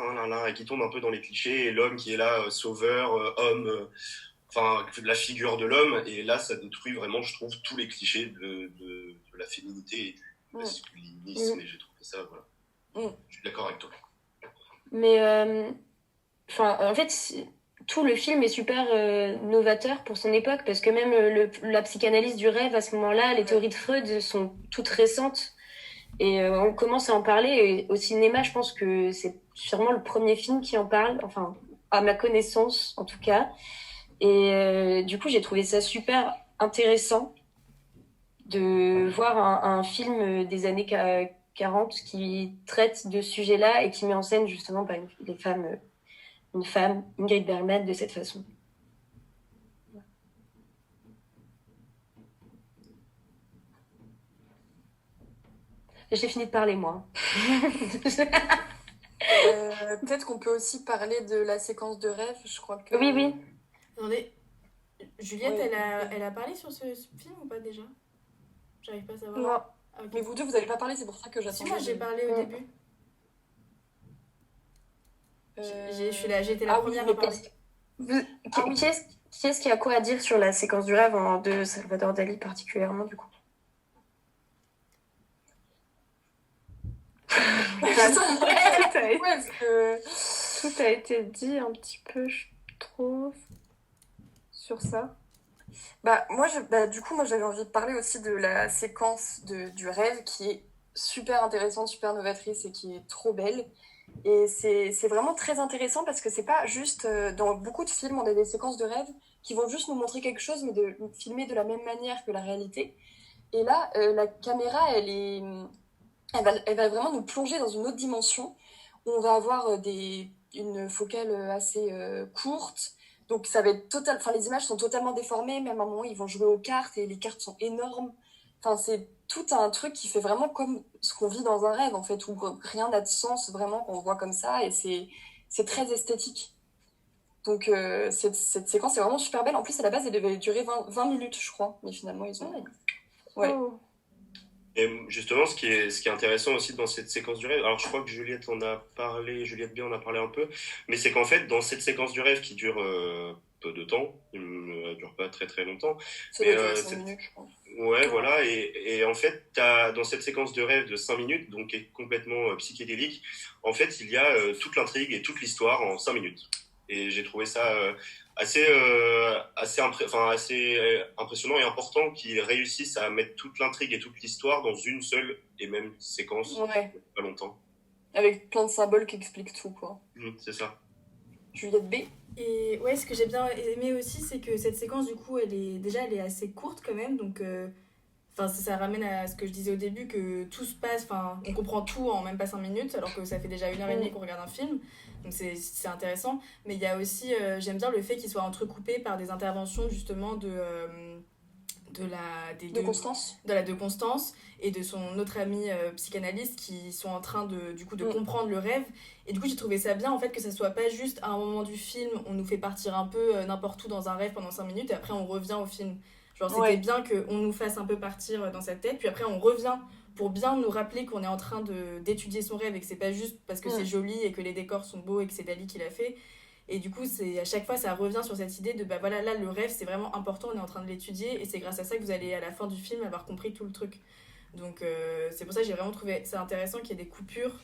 et qui tombe un peu dans les clichés, et l'homme qui est là, sauveur, homme, enfin la figure de l'homme. Et là, ça détruit vraiment, je trouve, tous les clichés de la féminité et du masculinisme. Et j'ai trouvé ça, voilà. Je suis d'accord avec toi. Mais en fait, tout le film est super novateur pour son époque, parce que même la psychanalyse du rêve, à ce moment-là, les théories de Freud sont toutes récentes. Et on commence à en parler. Et au cinéma, je pense que c'est sûrement le premier film qui en parle, enfin, à ma connaissance, en tout cas. Et du coup, j'ai trouvé ça super intéressant de voir un film des années 40 qui traite de ce sujet-là et qui met en scène justement une femme, Ingrid Bergman, de cette façon. J'ai fini de parler, moi. Peut-être qu'on peut aussi parler de la séquence de rêve, je crois que... Oui. Attendez, Juliette, Ouais. elle a parlé sur ce film ou pas déjà? J'arrive pas à savoir. Non. Ah, ok. Mais vous deux, vous n'avez pas parlé, c'est pour ça que Si, j'attendais. moi j'ai parlé au début. J'étais la Ah oui, première mais à parler. Qui est-ce qui a quoi à dire sur la séquence du rêve de Salvador Dali particulièrement, du coup? a été, Ouais, parce que... tout a été dit un petit peu, je trouve, sur ça. Du coup, moi, j'avais envie de parler aussi de la séquence du rêve qui est super intéressante, super novatrice et qui est trop belle. Et c'est vraiment très intéressant parce que c'est pas juste dans beaucoup de films, on a des séquences de rêve qui vont juste nous montrer quelque chose, mais de filmer de la même manière que la réalité. Et là, la caméra, elle va vraiment nous plonger dans une autre dimension où on va avoir une focale assez courte. Donc ça va être total. Enfin, les images sont totalement déformées. Même à un moment, ils vont jouer aux cartes et les cartes sont énormes. Enfin, c'est tout un truc qui fait vraiment comme ce qu'on vit dans un rêve en fait, où rien n'a de sens vraiment qu'on voit comme ça et c'est très esthétique. Donc cette séquence est vraiment super belle. En plus, à la base, elle devait durer 20 minutes, je crois. Mais finalement, ils ont... Ouais. Oh. Et justement, ce qui est intéressant aussi dans cette séquence du rêve, alors je crois que Juliette en a parlé, Juliette B en a parlé un peu, mais c'est qu'en fait, dans cette séquence du rêve qui dure peu de temps, elle ne dure pas très très longtemps, Ça mais doit durer 5 minutes, je crois. ouais, voilà, et en fait, dans cette séquence de rêve de 5 minutes, donc qui est complètement psychédélique, en fait, il y a toute l'intrigue et toute l'histoire en 5 minutes. Et j'ai trouvé ça assez impressionnant et important qu'ils réussissent à mettre toute l'intrigue et toute l'histoire dans une seule et même séquence, Ouais, pas longtemps. avec plein de symboles qui expliquent tout, quoi. C'est ça. Juliette B. Et ouais, ce que j'ai bien aimé aussi, c'est que cette séquence, du coup, elle est assez courte quand même. Donc, ça ramène à ce que je disais au début, que tout se passe, on comprend tout en même pas 5 minutes, alors que ça fait déjà 1h30 qu'on regarde un film. Donc, c'est intéressant. Mais il y a aussi, j'aime bien le fait qu'il soit entrecoupé par des interventions, justement, de Constance. De Constance et de son autre amie psychanalyste qui sont en train de comprendre le rêve. Et du coup, j'ai trouvé ça bien en fait que ça soit pas juste à un moment du film, on nous fait partir un peu n'importe où dans un rêve pendant 5 minutes et après on revient au film. Genre, c'était bien qu'on nous fasse un peu partir dans sa tête, puis après on revient pour bien nous rappeler qu'on est en train d'étudier son rêve et que c'est pas juste parce que c'est joli et que les décors sont beaux et que c'est Dali qui l'a fait. Et du coup, à chaque fois, ça revient sur cette idée de voilà, là, le rêve, c'est vraiment important, on est en train de l'étudier, et c'est grâce à ça que vous allez, à la fin du film, avoir compris tout le truc. Donc, c'est pour ça que j'ai vraiment trouvé ça intéressant qu'il y ait des coupures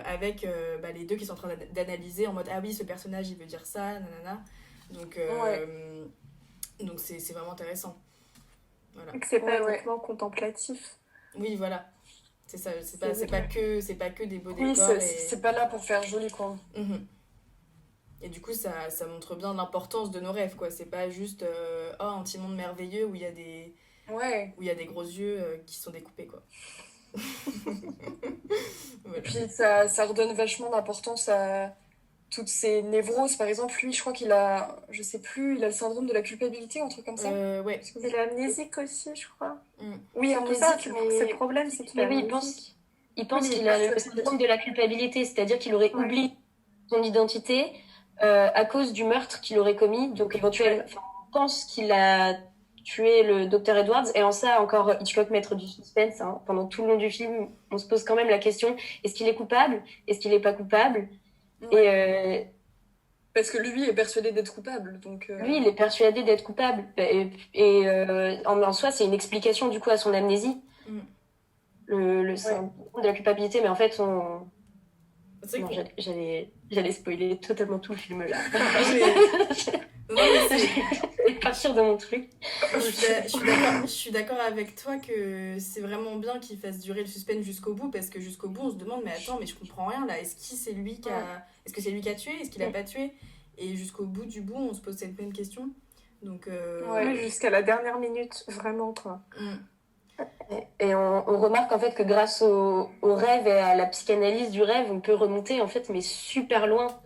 avec les deux qui sont en train d'analyser en mode ah oui, ce personnage, il veut dire ça, nanana. Donc, donc c'est vraiment intéressant. Voilà. Et que c'est pas uniquement contemplatif. Oui, voilà. C'est ça, c'est pas que des beaux décors. Oui, c'est pas là pour faire joli, quoi. Et du coup, ça montre bien l'importance de nos rêves, quoi. C'est pas juste un petit monde merveilleux où il y a des gros yeux qui sont découpés, quoi. Voilà. Et puis ça redonne vachement d'importance à toutes ces névroses. Par exemple, lui, je crois qu'il a, je sais plus, il a le syndrome de la culpabilité ou un truc comme ça. Ouais. Il est amnésique aussi, je crois. Oui, amnésique, mais c'est le problème, c'est qu'il est amnésique. Il pense qu'il a le syndrome de la culpabilité, c'est-à-dire qu'il aurait oublié son identité à cause du meurtre qu'il aurait commis. Donc éventuellement, on pense qu'il a tué le docteur Edwards, et en ça encore Hitchcock maître du suspense, hein. Pendant tout le long du film, on se pose quand même la question, est-ce qu'il est coupable, est-ce qu'il n'est pas coupable? Et parce que lui est persuadé d'être coupable, donc lui il est persuadé d'être coupable, et en soi c'est une explication du coup à son amnésie, le syndrome de la culpabilité. Mais en fait j'allais spoiler totalement tout le film là. Je partir de mon truc. Je suis d'accord avec toi que c'est vraiment bien qu'il fasse durer le suspense jusqu'au bout, parce que jusqu'au bout on se demande mais attends, mais je comprends rien là, est-ce que c'est lui qui a tué, est-ce qu'il a pas tué, et jusqu'au bout du bout on se pose cette même question, donc jusqu'à la dernière minute vraiment, quoi. Et on remarque en fait que grâce au rêve et à la psychanalyse du rêve, on peut remonter en fait mais super loin.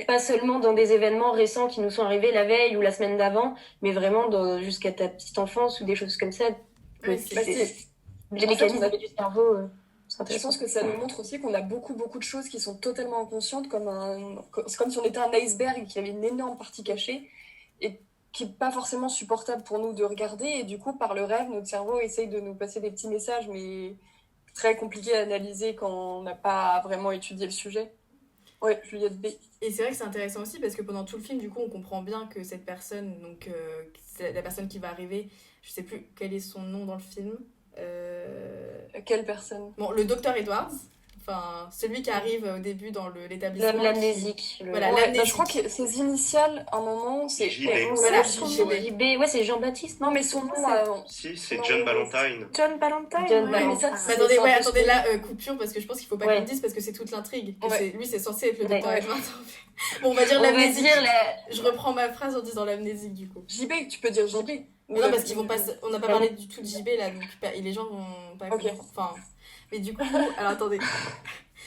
Pas seulement dans des événements récents qui nous sont arrivés la veille ou la semaine d'avant, mais vraiment jusqu'à ta petite enfance ou des choses comme ça. Les mécanismes du cerveau. Je pense que ça nous montre aussi qu'on a beaucoup de choses qui sont totalement inconscientes, c'est comme si on était un iceberg qui avait une énorme partie cachée et qui n'est pas forcément supportable pour nous de regarder, et du coup par le rêve notre cerveau essaye de nous passer des petits messages, mais très compliqués à analyser quand on n'a pas vraiment étudié le sujet. Ouais, Juliette B. Et c'est vrai que c'est intéressant aussi parce que pendant tout le film, du coup, on comprend bien que cette personne, donc c'est la personne qui va arriver, je sais plus quel est son nom dans le film. Quelle personne? Bon, le docteur Edwards, Enfin, celui qui arrive au début dans l'établissement. L'amnésique. Voilà, Ouais, l'amnésique. je crois que ses initiales, à un moment, c'est... JB. on Voilà, sait son JB. nom. JB, ouais, c'est Jean-Baptiste, Non, mais son nom... Si, c'est Non, John mais- Ballantyne. John Ballantyne. John Ouais, Ballantyne. mais ça, Mais c'est- attendez, c'est un ouais, peu attendez, spoilé. là, coupure, parce que je pense qu'il faut pas Ouais. qu'on le dise, parce que c'est toute l'intrigue. Que Ouais. lui, c'est censé être le Ouais. docteur Ouais. Edward. en fait. Bon, on va dire On va l'amnésique. dire Je reprends ma phrase en disant l'amnésique, du coup. JB, tu peux dire JB. Mais non, parce qu'ils vont pas. On n'a pas Ouais. parlé du tout de JB là, donc et les gens vont pas Ok. comprendre. Enfin, mais du coup, alors attendez.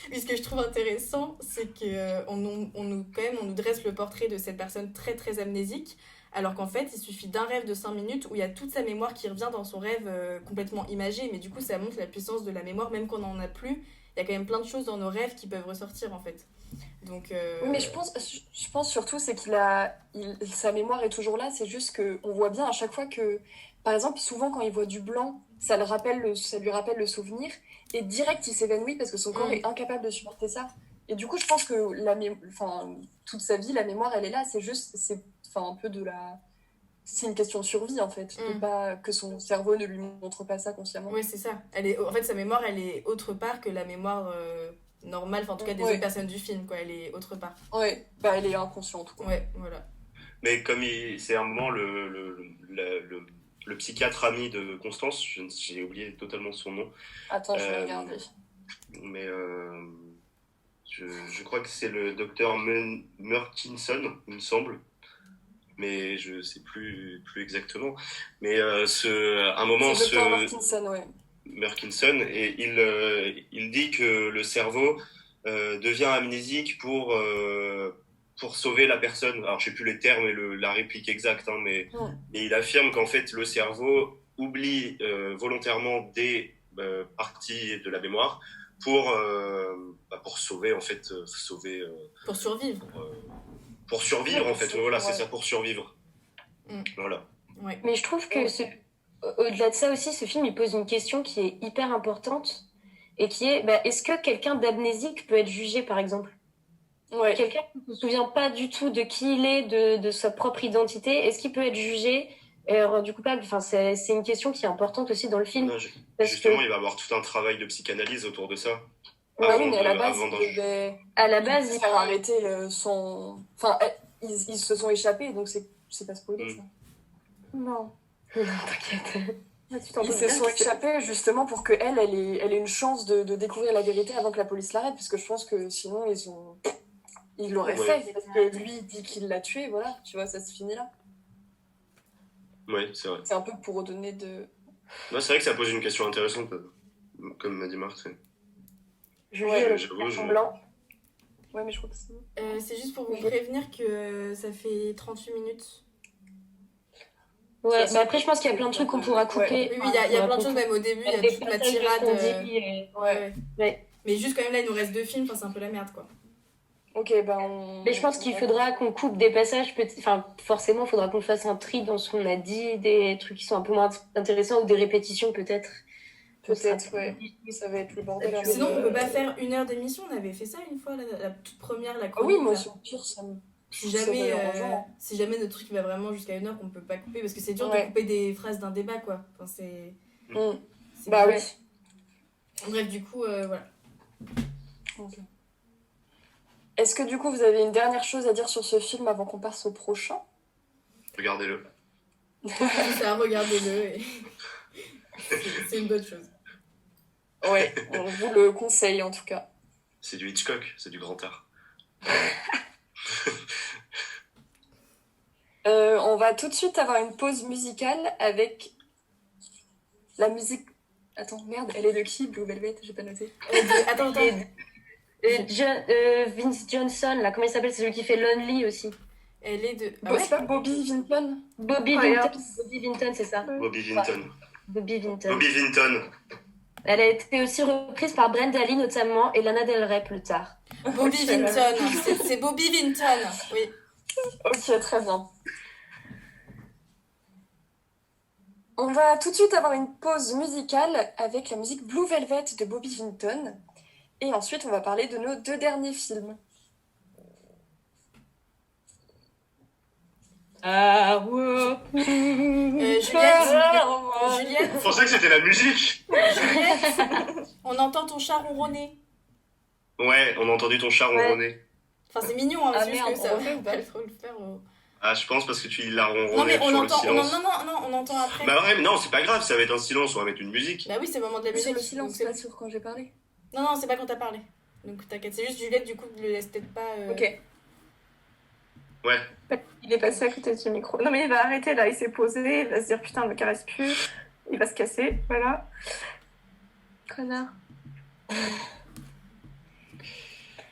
Mais ce que je trouve intéressant, c'est que on nous dresse le portrait de cette personne très très amnésique, alors qu'en fait, il suffit d'un rêve de 5 minutes où il y a toute sa mémoire qui revient dans son rêve complètement imagé. Mais du coup, ça montre la puissance de la mémoire, même quand on n'en a plus. Il y a quand même plein de choses dans nos rêves qui peuvent ressortir en fait. Donc. Oui, mais je pense surtout, c'est sa mémoire est toujours là. C'est juste qu'on voit bien à chaque fois que, par exemple, souvent quand il voit du blanc, ça lui rappelle le souvenir. Et direct, il s'évanouit parce que son corps est incapable de supporter ça. Et du coup, je pense que toute sa vie, la mémoire, elle est là. Un peu c'est une question de survie, en fait. Et pas que son cerveau ne lui montre pas ça consciemment. Oui, c'est ça. En fait, sa mémoire, elle est autre part que la mémoire normale, enfin en tout cas des Ouais. autres personnes du film, quoi. Elle est autre part. Ouais, bah elle est inconsciente, quoi. Ouais, voilà. Mais comme c'est un moment le psychiatre ami de Constance, j'ai oublié totalement son nom, Attends, je vais regarder. mais je crois que c'est le docteur Murkinson, il me semble, mais je sais plus exactement. Mais un moment, C'est Dr. Martinson, ouais. Murkinson, et il dit que le cerveau devient amnésique pour sauver la personne. Alors, je sais plus les termes et la réplique exacte, hein, mais et il affirme qu'en fait, le cerveau oublie volontairement des parties de la mémoire pour sauver, en fait, Pour survivre. pour survivre, en fait. Voilà, c'est Ouais. ça, pour survivre. Voilà. Ouais. Mais je trouve que au-delà de ça aussi, ce film, il pose une question qui est hyper importante et qui est, est-ce que quelqu'un d'amnésique peut être jugé, par exemple? Ouais. Quelqu'un qui ne se souvient pas du tout de qui il est, de sa propre identité, est-ce qu'il peut être jugé et rendu coupable? Enfin, c'est une question qui est importante aussi dans le film. Non, Parce justement, que, il va y avoir tout un travail de psychanalyse autour de ça. Ah oui, mais à la base, avant d'en- ils devaient à la base, faire arrêter son... Enfin, ils se sont échappés, donc c'est pas spoilé, ça. Non. Non, t'inquiète. Ah, tu t'en Ils doutes se bien sont que c'est- échappés justement pour qu'elle ait une chance de découvrir la vérité avant que la police l'arrête, parce que je pense que sinon ils l'auraient Ouais. fait, parce que lui il dit qu'il l'a tué, voilà, tu vois, ça se finit là. Oui, c'est vrai. C'est un peu pour redonner de... Non, c'est vrai que ça pose une question intéressante, comme m'a dit Marc. Juger Ouais, le j'avoue, garçon blanc. Ouais, mais je crois que c'est... C'est juste pour vous prévenir que ça fait 38 minutes. Ouais, Ça, mais après, je pense qu'il y a plein de trucs qu'on pourra couper. Ouais. Oui, il y a plein de choses, même au début, il y a toute ma tirade. Ouais. Ouais. Mais juste quand même, là, il nous reste 2 films, enfin, c'est un peu la merde, quoi. Ok, on... Mais je pense qu'il faudra qu'on coupe des passages, enfin, forcément, il faudra qu'on fasse un tri dans ce qu'on a dit, des trucs qui sont un peu moins intéressants ou des répétitions peut-être. Peut-être, ouais. Ça va être le bordel. un peu. Sinon, on peut pas faire 1 heure d'émission, on avait fait ça une fois, la toute première, la Ah chronique. oui, moi, là. au pire, ça me... Si ça jamais, peut arranger. si jamais notre truc va vraiment jusqu'à 1 heure, qu'on peut pas couper, parce que c'est dur de Ouais. couper des phrases d'un débat, quoi. Enfin, c'est Bah oui. compliqué. Bref, du coup, voilà. Ok. Est-ce que du coup, vous avez une dernière chose à dire sur ce film avant qu'on passe au prochain? Regardez-le. Ça, regardez-le. Et... c'est une bonne chose. Ouais, on vous le conseille en tout cas. C'est du Hitchcock, c'est du grand art. On va tout de suite avoir une pause musicale avec la musique... Attends, merde, elle est de qui, Blue Velvet? J'ai pas noté. Attends. Vince Johnson, là, comment il s'appelle? C'est celui qui fait Lonely aussi. Elle est de... C'est pas Bobby Vinton? Bobby Ouais, Vinton. Bobby Vinton, c'est ça. Bobby Vinton. Bobby Vinton. Bobby Vinton. Elle a été aussi reprise par Brenda Lee notamment et Lana Del Rey plus tard. Bobby Vinton. C'est Bobby Vinton. Oui. Ok, très bien. On va tout de suite avoir une pause musicale avec la musique Blue Velvet de Bobby Vinton. Et ensuite, on va parler de nos 2 derniers films. Juliette, Je pensais que c'était la musique. on entend ton chat ronronner. Ouais, on a entendu ton chat Ouais. ronronner. Enfin, c'est mignon, hein, Ah, c'est juste merde, que ça on refait ou pas va pas trop le faire. Ah, je pense parce que tu l'as Non, ronronné mais on sur le entend. silence. Non, on entend après. Bah ouais, mais non, c'est pas grave, ça va être un silence, on va mettre une musique. Bah oui, c'est le moment de la Sur musique. le silence, donc c'est pas bon. sur quand j'ai parlé. Non, c'est pas quand t'as parlé. Donc t'inquiète, c'est juste Juliette, du coup, ne le laisse peut-être pas. Ok. Ouais. Il est passé à côté du micro. Non, mais il va arrêter là, il s'est posé, il va se dire putain, ne me caresse plus, il va se casser, voilà. Connard.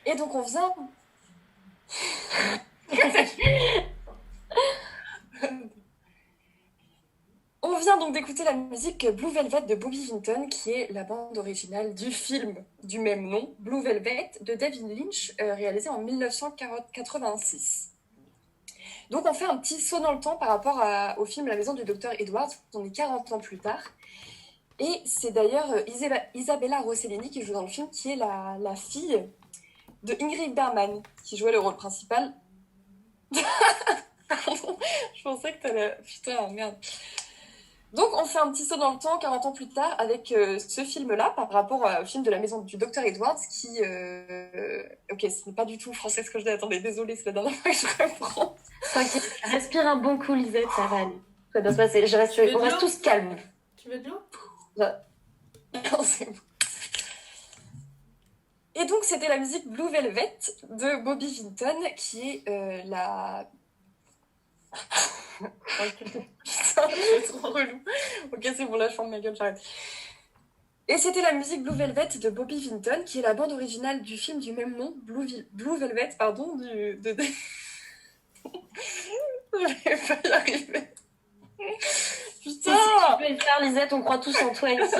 Et donc on vient. On vient donc d'écouter la musique Blue Velvet de Bobby Vinton, qui est la bande originale du film du même nom, Blue Velvet, de David Lynch, réalisé en 1986. Donc on fait un petit saut dans le temps par rapport au film La Maison du Docteur Edwards, on est 40 ans plus tard. Et c'est d'ailleurs Isabella Rossellini qui joue dans le film, qui est la fille de Ingrid Bergman, qui jouait le rôle principal. Pardon, je pensais que t'allais... Putain, merde. Donc on fait un petit saut dans le temps, 40 ans plus tard, avec ce film-là, par rapport au film de La Maison du Docteur Edwards, qui... Ok, ce n'est pas du tout français ce que je dis, attendez, désolée, c'est la dernière fois que je reprends. T'inquiète, respire un bon coup, Lisette, ça va aller. Ça doit se passer. Tu veux de On reste l'eau tous calmes. Tu veux de l'eau? Non, c'est bon. Et donc c'était la musique Blue Velvet de Bobby Vinton, qui est la... Putain, c'est trop relou. Ok, c'est bon, là je ferme ma gueule, j'arrête. Et c'était la musique Blue Velvet de Bobby Vinton, qui est la bande originale du film du même nom, Blue Velvet, pardon, de... Je vais pas y arriver. Putain! Si tu peux le faire, Lisette, on croit tous en toi ici.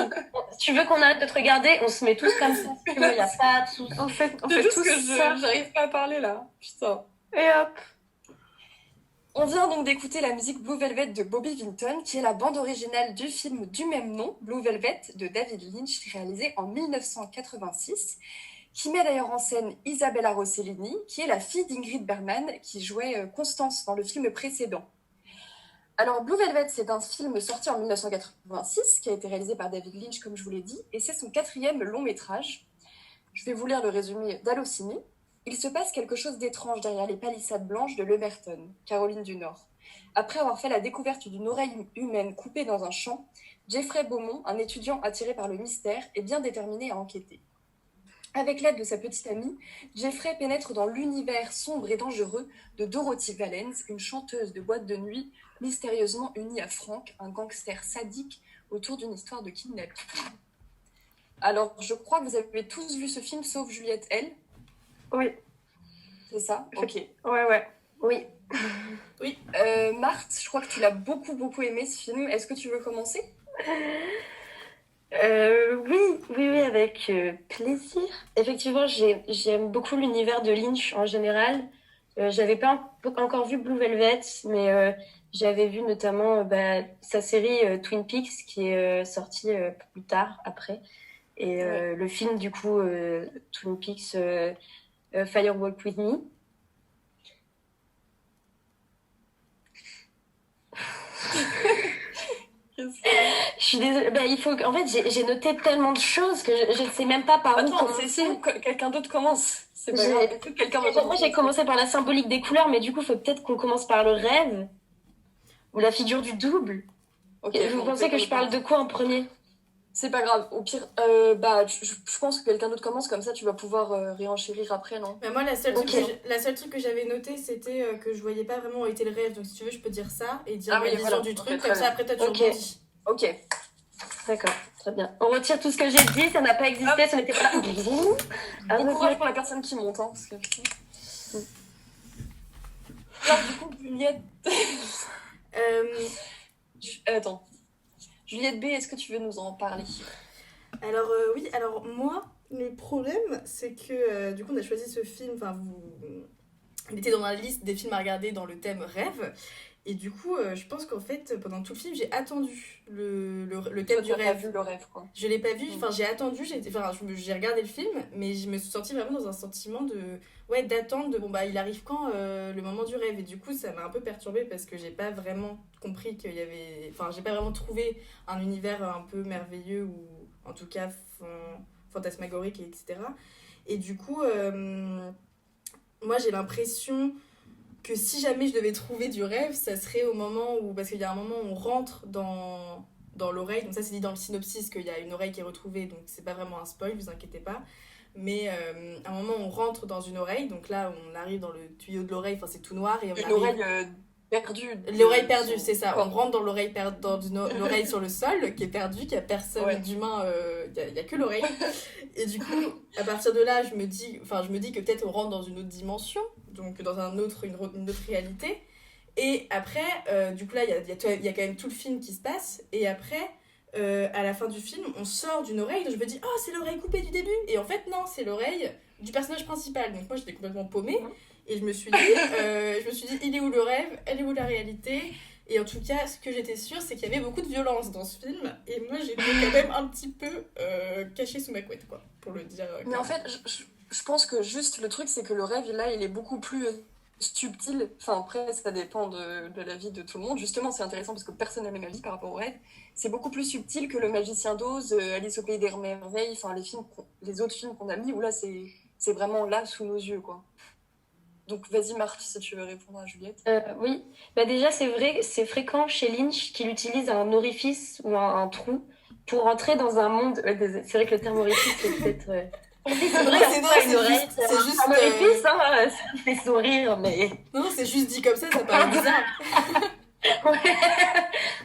Si tu veux qu'on arrête de te regarder, on se met tous comme ça. Si tu veux, il n'y a pas de soucis. On fait C'est juste tous que ça. j'arrive pas à parler là. Putain. Et hop. On vient donc d'écouter la musique Blue Velvet de Bobby Vinton, qui est la bande originale du film du même nom, Blue Velvet, de David Lynch, réalisé en 1986, qui met d'ailleurs en scène Isabella Rossellini, qui est la fille d'Ingrid Bergman, qui jouait Constance dans le film précédent. Alors, Blue Velvet, c'est un film sorti en 1986, qui a été réalisé par David Lynch, comme je vous l'ai dit, et c'est son 4e long métrage. Je vais vous lire le résumé d'Allociné. Il se passe quelque chose d'étrange derrière les palissades blanches de Lumberton, Caroline du Nord. Après avoir fait la découverte d'une oreille humaine coupée dans un champ, Jeffrey Beaumont, un étudiant attiré par le mystère, est bien déterminé à enquêter. Avec l'aide de sa petite amie, Jeffrey pénètre dans l'univers sombre et dangereux de Dorothy Valens, une chanteuse de boîte de nuit mystérieusement unie à Frank, un gangster sadique, autour d'une histoire de kidnapping. Alors, je crois que vous avez tous vu ce film, sauf Juliette L. Oui. C'est ça? Ok. Ouais. Oui. Marthe, je crois que tu l'as beaucoup aimé ce film. Est-ce que tu veux commencer? Oui, avec plaisir. Effectivement, j'aime beaucoup l'univers de Lynch en général. J'avais pas encore vu Blue Velvet, mais j'avais vu notamment sa série Twin Peaks qui est sortie plus tard, après. Et Ouais. le film, du coup, Twin Peaks, Fire Walk With Me. Je suis désolée. En fait, j'ai noté tellement de choses que je ne sais même pas par où Attends, commencer. c'est si quelqu'un d'autre commence. C'est pas J'ai- grave. Est-ce que quelqu'un d'autre Moi, commence? j'ai commencé par la symbolique des couleurs, mais du coup, il faut peut-être qu'on commence par le rêve ou la figure du double. Ok, Et vous bon, pensez que je parle de quoi en premier? C'est pas grave. Au pire, je pense que quelqu'un d'autre commence, comme ça tu vas pouvoir réenchérir après, non? Mais moi, la seule Ok. truc que j'avais noté, c'était que je voyais pas vraiment où était le rêve. Donc, si tu veux, je peux dire ça et dire Ah ma oui, vision voilà. du Ok, truc. très Comme ça, bien. après, toi, tu Ok. rebondis. Ok. D'accord, très bien. On retire tout ce que j'ai dit, ça n'a pas existé, ça n'était pas... Bon courage pour la personne qui monte, hein, parce que... Alors, du coup, Juliette... Attends. Juliette B, est-ce que tu veux nous en parler? Alors, oui, alors moi, le problème, c'est que du coup, on a choisi ce film. Enfin, il était dans la liste des films à regarder dans le thème rêve. Et du coup, je pense qu'en fait, pendant tout le film, j'ai attendu le thème Toi, du tu as pas rêve. vu le rêve, quoi. Je l'ai pas vu, enfin j'ai attendu, j'ai regardé le film, mais je me suis sentie vraiment dans un sentiment d'attente, de bon bah il arrive quand le moment du rêve. Et du coup ça m'a un peu perturbée parce que j'ai pas vraiment compris qu'il y avait, enfin j'ai pas vraiment trouvé un univers un peu merveilleux ou en tout cas fantasmagorique, etc. Et du coup, moi j'ai l'impression que si jamais je devais trouver du rêve, ça serait au moment où, parce qu'il y a un moment où on rentre dans l'oreille, donc ça c'est dit dans le synopsis qu'il y a une oreille qui est retrouvée, donc c'est pas vraiment un spoil, vous inquiétez pas, mais à un moment où on rentre dans une oreille, donc là on arrive dans le tuyau de l'oreille, enfin c'est tout noir, et on Une arrive... oreille perdue. L'oreille perdue, c'est ça. corps. On rentre dans l'oreille sur le sol, qui est perdue, qui a personne d'humain, il y a que l'oreille. Et du coup, à partir de là, je me dis que peut-être on rentre dans une autre dimension, donc dans une autre réalité. Et après, du coup là, il y a quand même tout le film qui se passe. Et après, à la fin du film, on sort d'une oreille, donc je me dis, oh, c'est l'oreille coupée du début. Et en fait, non, c'est l'oreille du personnage principal. Donc moi, j'étais complètement paumée. Et je me suis dit, il est où le rêve? Elle est où la réalité? Et en tout cas, ce que j'étais sûre, c'est qu'il y avait beaucoup de violence dans ce film. Et moi, j'étais quand même un petit peu cachée sous ma couette, quoi, pour le dire. Mais en fait, je pense que juste le truc, c'est que le rêve, là, il est beaucoup plus subtil. Enfin, après, ça dépend de la vie de tout le monde. Justement, c'est intéressant parce que personne n'a le même avis par rapport au rêve. C'est beaucoup plus subtil que Le Magicien d'Oz, Alice au Pays des Merveilles, enfin, les autres films qu'on a mis, où là, c'est vraiment là, sous nos yeux, quoi. Donc vas-y Marthe, si tu veux répondre à Juliette. Oui, bah déjà c'est vrai, c'est fréquent chez Lynch qu'il utilise un orifice ou un trou pour entrer dans un monde. C'est vrai que le terme orifice c'est peut-être. C'est vrai que c'est juste. Un orifice, ça me fait sourire, mais. Non, c'est juste dit comme ça paraît bizarre.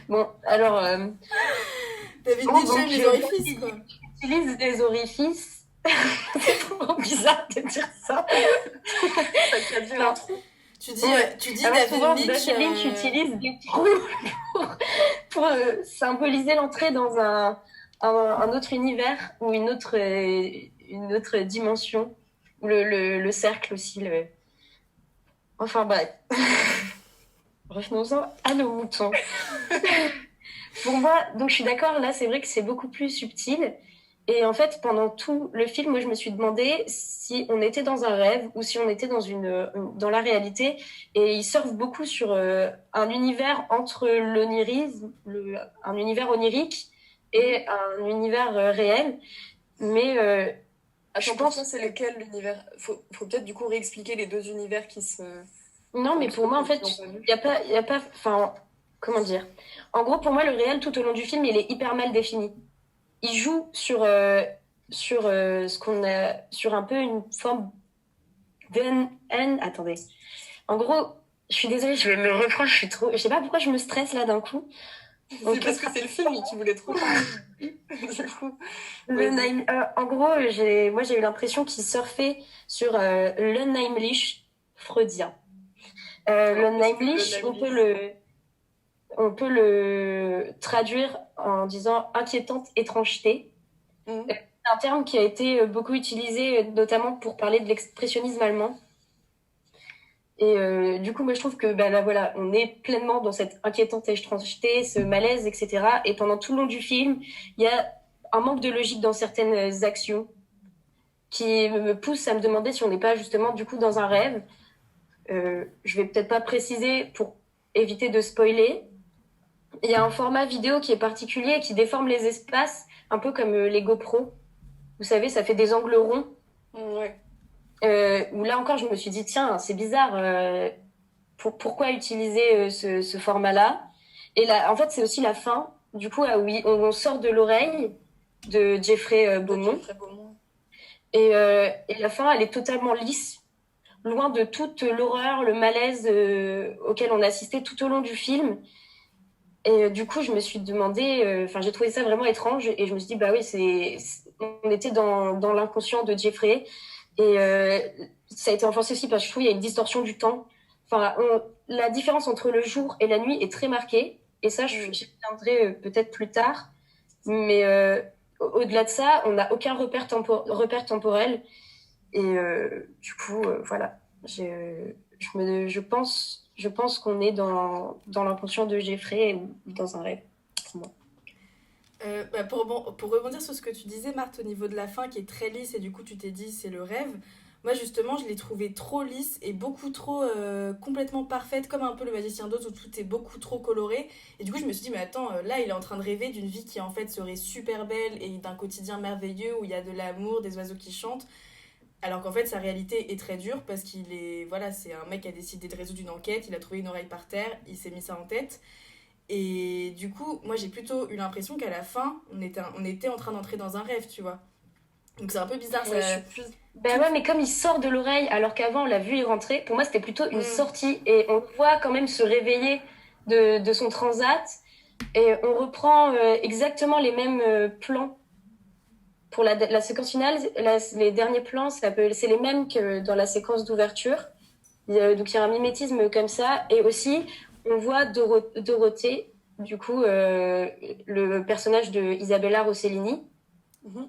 Bon, alors. David Mitchell, les orifices, quoi. Il utilise des orifices. C'est trop bizarre de dire ça. Ça traduit un trou. Tu dis David Lynch utilise des trous pour symboliser l'entrée dans un autre univers ou une autre dimension. Le cercle aussi. Enfin bref. Revenons-en à nos moutons. Pour moi, donc je suis d'accord, là c'est vrai que c'est beaucoup plus subtil. Et en fait, pendant tout le film, moi, je me suis demandé si on était dans un rêve ou si on était dans la réalité. Et ils surfent beaucoup sur un univers entre l'onirisme, un univers onirique et un univers réel. Mais je pense que c'est lequel l'univers? Faut peut-être du coup réexpliquer les deux univers qui se... Non, mais pour moi, en fait, il n'y a pas... Enfin, comment dire? En gros, pour moi, le réel, tout au long du film, il est hyper mal défini. Il joue sur ce qu'on a, sur un peu une forme attendez. En gros, je suis désolée, je vais me reprendre, je sais pas pourquoi je me stresse là d'un coup. C'est parce que c'est le film qui voulait trop parler. Du coup. En gros, moi j'ai eu l'impression qu'il surfait sur l'unheimlich freudien. L'unheimlich, on peut le traduire en disant inquiétante étrangeté. C'est un terme qui a été beaucoup utilisé, notamment pour parler de l'expressionnisme allemand. Et du coup, moi, je trouve que là, voilà, on est pleinement dans cette inquiétante étrangeté, ce malaise, etc. Et pendant tout le long du film, il y a un manque de logique dans certaines actions qui me pousse à me demander si on n'est pas justement, du coup, dans un rêve. Je vais peut-être pas préciser pour éviter de spoiler. Il y a un format vidéo qui est particulier, qui déforme les espaces, un peu comme les GoPro. Vous savez, ça fait des angles ronds. Ouais. Où là encore, je me suis dit, tiens, c'est bizarre. Pourquoi utiliser ce format-là? Et là, en fait, c'est aussi la fin. Du coup, oui, on sort de l'oreille de Jeffrey Beaumont. Et la fin, elle est totalement lisse, loin de toute l'horreur, le malaise auquel on assistait tout au long du film. Et du coup, je me suis demandé, j'ai trouvé ça vraiment étrange, et je me suis dit, bah oui, on était dans l'inconscient de Jeffrey, et ça a été enfoncé aussi parce que je trouve qu'il y a une distorsion du temps. Enfin, la différence entre le jour et la nuit est très marquée, et ça, j'y reviendrai peut-être plus tard, mais au-delà de ça, on n'a aucun repère temporel, et du coup, voilà, je pense qu'on est dans l'inconscient de Jeffrey ou dans un rêve, pour moi. Pour rebondir sur ce que tu disais, Marthe, au niveau de la fin qui est très lisse et du coup tu t'es dit c'est le rêve, moi justement je l'ai trouvée trop lisse et beaucoup trop complètement parfaite, comme un peu Le Magicien d'Oz où tout est beaucoup trop coloré, et du coup je me suis dit mais attends, là il est en train de rêver d'une vie qui en fait serait super belle et d'un quotidien merveilleux où il y a de l'amour, des oiseaux qui chantent. Alors qu'en fait, sa réalité est très dure parce qu'il est. Voilà, c'est un mec qui a décidé de résoudre une enquête, il a trouvé une oreille par terre, il s'est mis ça en tête. Et du coup, moi j'ai plutôt eu l'impression qu'à la fin, on était en train d'entrer dans un rêve, tu vois. Donc c'est un peu bizarre, Ouais, je ça. suis plus. Ben ouais, mais comme il sort de l'oreille alors qu'avant on l'a vu y rentrer, pour moi c'était plutôt une Mm. sortie et on le voit quand même se réveiller de son transat et on reprend exactement les mêmes plans. Pour la séquence finale, les derniers plans, c'est les mêmes que dans la séquence d'ouverture. Donc il y a un mimétisme comme ça. Et aussi, on voit Dorothée, du coup, le personnage de Isabella Rossellini, Mhm.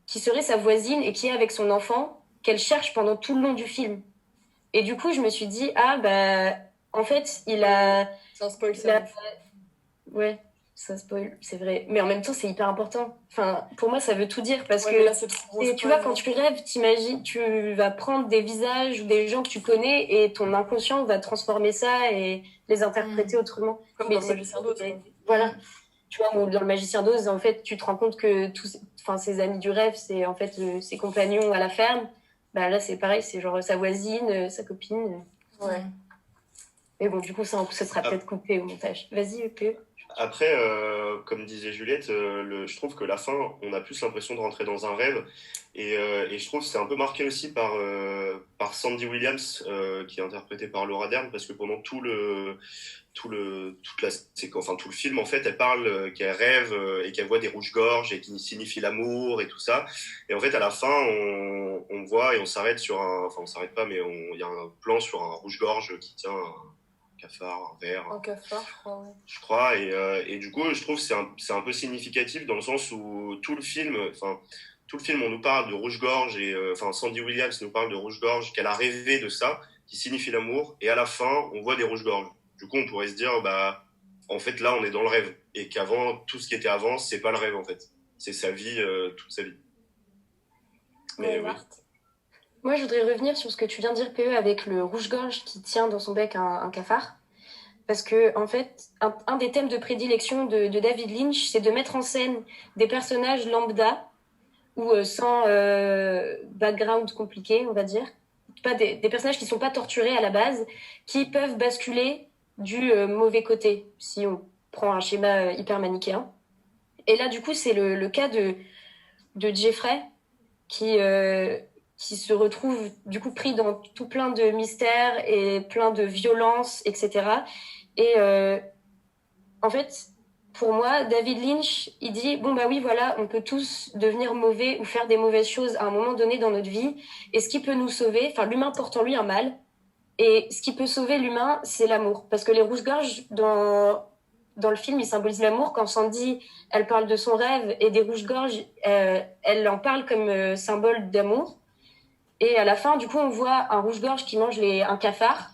qui serait sa voisine et qui est avec son enfant, qu'elle cherche pendant tout le long du film. Et du coup, je me suis dit, ah, bah, en fait, C'est un spoil, il ça. a ouais, ça spoil, c'est vrai. Mais en même temps, c'est hyper important. Enfin, pour moi, ça veut tout dire parce Ouais, que mais là, c'est trop gros tu spoil. vois, quand tu rêves, t'imagines, tu vas prendre des visages ou des gens que tu connais et ton inconscient va transformer ça et les interpréter Mm. autrement. Comme Mais dans le c'est Magicien d'Oz, quoi. voilà. Tu vois, ou dans le Magicien d'Oz, en fait, tu te rends compte que enfin, ses amis du rêve, c'est en fait ses compagnons à la ferme. Bah là, c'est pareil, c'est genre sa voisine, sa copine. Ouais. Mm. Mais bon, du coup, ça sera Ah, peut-être coupé au montage. Vas-y, EP. Après, comme disait Juliette, je trouve que la fin, on a plus l'impression de rentrer dans un rêve. Et je trouve que c'est un peu marqué aussi par Sandy Williams, qui est interprétée par Laura Dern, parce que pendant tout le film, en fait, elle parle qu'elle rêve et qu'elle voit des rouges-gorges et qui signifient l'amour et tout ça. Et en fait, à la fin, on voit et on s'arrête sur enfin, on s'arrête pas, mais il y a un plan sur un rouge-gorge qui tient un cafard, un verre, Un cafard, je crois, ouais. je crois. Et du coup, je trouve que c'est un peu significatif dans le sens où tout le film, on nous parle de rouge-gorge enfin, Sandy Williams nous parle de rouge-gorge, qu'elle a rêvé de ça, qui signifie l'amour, et à la fin, on voit des rouges-gorges. Du coup, on pourrait se dire, bah, en fait, là, on est dans le rêve, et qu'avant, tout ce qui était avant, c'est pas le rêve, en fait. C'est sa vie, toute sa vie. Mais Ouais, oui. Marthe. Moi, je voudrais revenir sur ce que tu viens de dire, PE, avec le rouge-gorge qui tient dans son bec un cafard. Parce que, en fait, un des thèmes de prédilection de David Lynch, c'est de mettre en scène des personnages lambda ou sans background compliqué, on va dire. Pas des personnages qui ne sont pas torturés à la base, qui peuvent basculer du mauvais côté, si on prend un schéma hyper manichéen. Et là, du coup, c'est le cas de Jeffrey, qui se retrouve du coup pris dans tout plein de mystères et plein de violences, etc. Et en fait, pour moi, David Lynch, il dit, bon bah oui, voilà, on peut tous devenir mauvais ou faire des mauvaises choses à un moment donné dans notre vie. Et ce qui peut nous sauver, enfin l'humain porte en lui un mal, et ce qui peut sauver l'humain, c'est l'amour. Parce que les rouges-gorges, dans le film, ils symbolisent l'amour. Quand Sandy, elle parle de son rêve, et des rouges-gorges, elle en parle comme symbole d'amour. Et à la fin, du coup, on voit un rouge-gorge qui mange un cafard,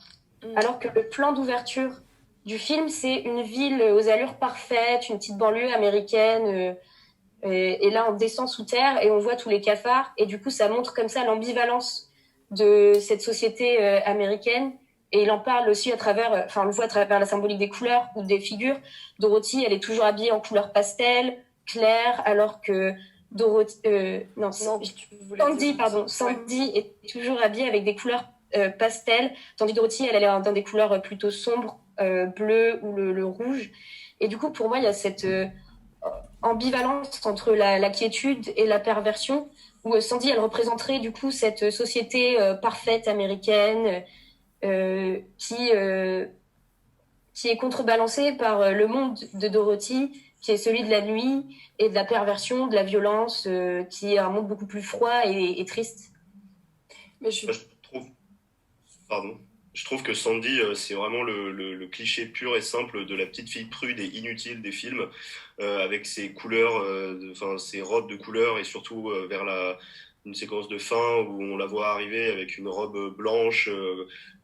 alors que le plan d'ouverture du film, c'est une ville aux allures parfaites, une petite banlieue américaine. Et là, on descend sous terre et on voit tous les cafards. Et du coup, ça montre comme ça l'ambivalence de cette société américaine. Et il en parle aussi on le voit à travers la symbolique des couleurs ou des figures. Dorothy, elle est toujours habillée en couleur pastel, claire, alors que Non, tu voulais Sandy, dire. pardon, Sandy est toujours habillée avec des couleurs pastel, tandis que Dorothy, elle est dans des couleurs plutôt sombres, bleu ou le rouge. Et du coup, pour moi, il y a cette ambivalence entre la quiétude et la perversion, où Sandy, elle représenterait du coup cette société parfaite américaine qui est contrebalancée par le monde de Dorothy, qui est celui de la nuit et de la perversion, de la violence, qui est un monde beaucoup plus froid et triste. Mais je suis. Je trouve, pardon. Je trouve que Sandy, c'est vraiment le cliché pur et simple de la petite fille prude et inutile des films, avec ses couleurs, enfin ses robes de couleurs et surtout vers une séquence de fin où on la voit arriver avec une robe blanche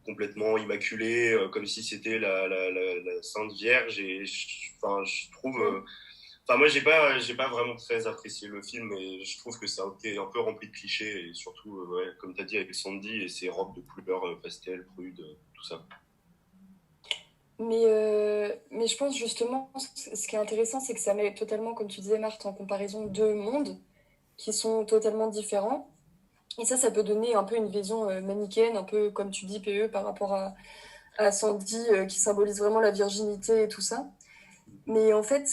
complètement immaculée, comme si c'était la Sainte Vierge. Enfin, je trouve, enfin moi j'ai pas vraiment très apprécié le film et je trouve que ça a été un peu rempli de clichés et surtout ouais, comme tu as dit avec Sandy et ses robes de couleur pastel, prude, tout ça. Mais je pense justement, ce qui est intéressant, c'est que ça met totalement, comme tu disais, Marthe, en comparaison deux mondes. qui sont totalement différents. Et ça peut donner un peu une vision manichéenne, un peu comme tu dis, PE, par rapport à Sandy, qui symbolise vraiment la virginité et tout ça. Mais en fait,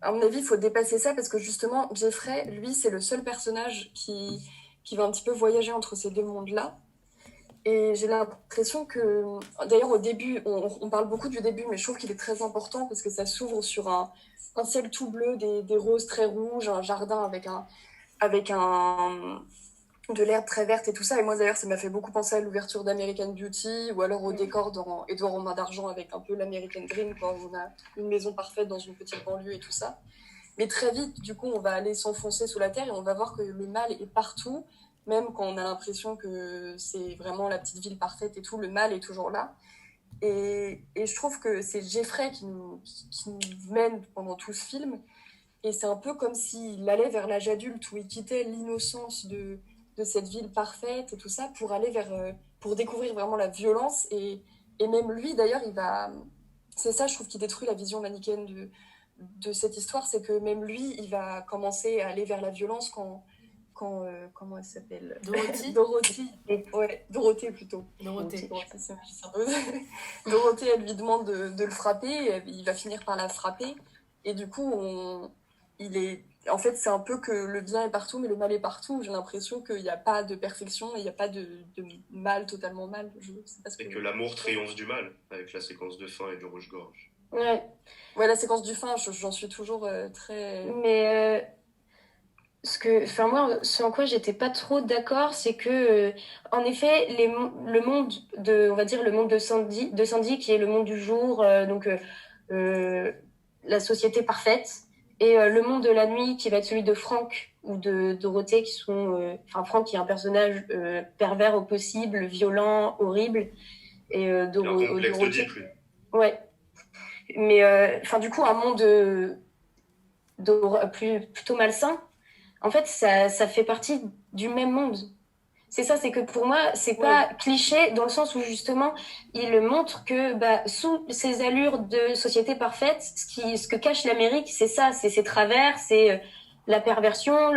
à mon avis, il faut dépasser ça parce que justement, Jeffrey, lui, c'est le seul personnage qui va un petit peu voyager entre ces deux mondes-là. Et j'ai l'impression que, d'ailleurs, au début, on parle beaucoup du début, mais je trouve qu'il est très important parce que ça s'ouvre sur un ciel tout bleu, des roses très rouges, un jardin avec de l'herbe très verte et tout ça. Et moi, d'ailleurs, ça m'a fait beaucoup penser à l'ouverture d'American Beauty ou alors au décor dans Édouard aux mains d'argent avec un peu l'American Dream, quand on a une maison parfaite dans une petite banlieue et tout ça. Mais très vite, du coup, on va aller s'enfoncer sous la terre et on va voir que le mal est partout. Même quand on a l'impression que c'est vraiment la petite ville parfaite et tout, le mal est toujours là. Et je trouve que c'est Jeffrey qui nous mène pendant tout ce film. Et c'est un peu comme s'il allait vers l'âge adulte où il quittait l'innocence de cette ville parfaite et tout ça pour aller pour découvrir vraiment la violence. Et même lui, d'ailleurs, c'est ça, je trouve, qui détruit la vision manichéenne de cette histoire, c'est que même lui, il va commencer à aller vers la violence quand comment elle s'appelle? Dorothy. Ouais, Dorothée plutôt. Dorothée. Dorothée, elle lui demande de le frapper, il va finir par la frapper. Et du coup, en fait, c'est un peu que le bien est partout, mais le mal est partout. J'ai l'impression qu'il n'y a pas de perfection et il n'y a pas de mal totalement mal. Je sais pas que l'amour triomphe du mal, avec la séquence de fin et du rouge-gorge. Ouais, la séquence du fin, j'en suis toujours très... Mais moi, ce en quoi j'étais pas trop d'accord, c'est que, en effet, le monde on va dire le monde de Sandy, qui est le monde du jour, la société parfaite, et le monde de la nuit, qui va être celui de Frank ou de Dorothée, qui sont, Frank qui est un personnage pervers au possible, violent, horrible, et Dorothée. Ouais. Mais, du coup, un monde plutôt malsain. En fait, ça fait partie du même monde. C'est ça, c'est que pour moi, c'est pas cliché dans le sens où justement, il montre que sous ces allures de société parfaite, ce que cache l'Amérique, c'est ça, c'est ses travers, c'est la perversion,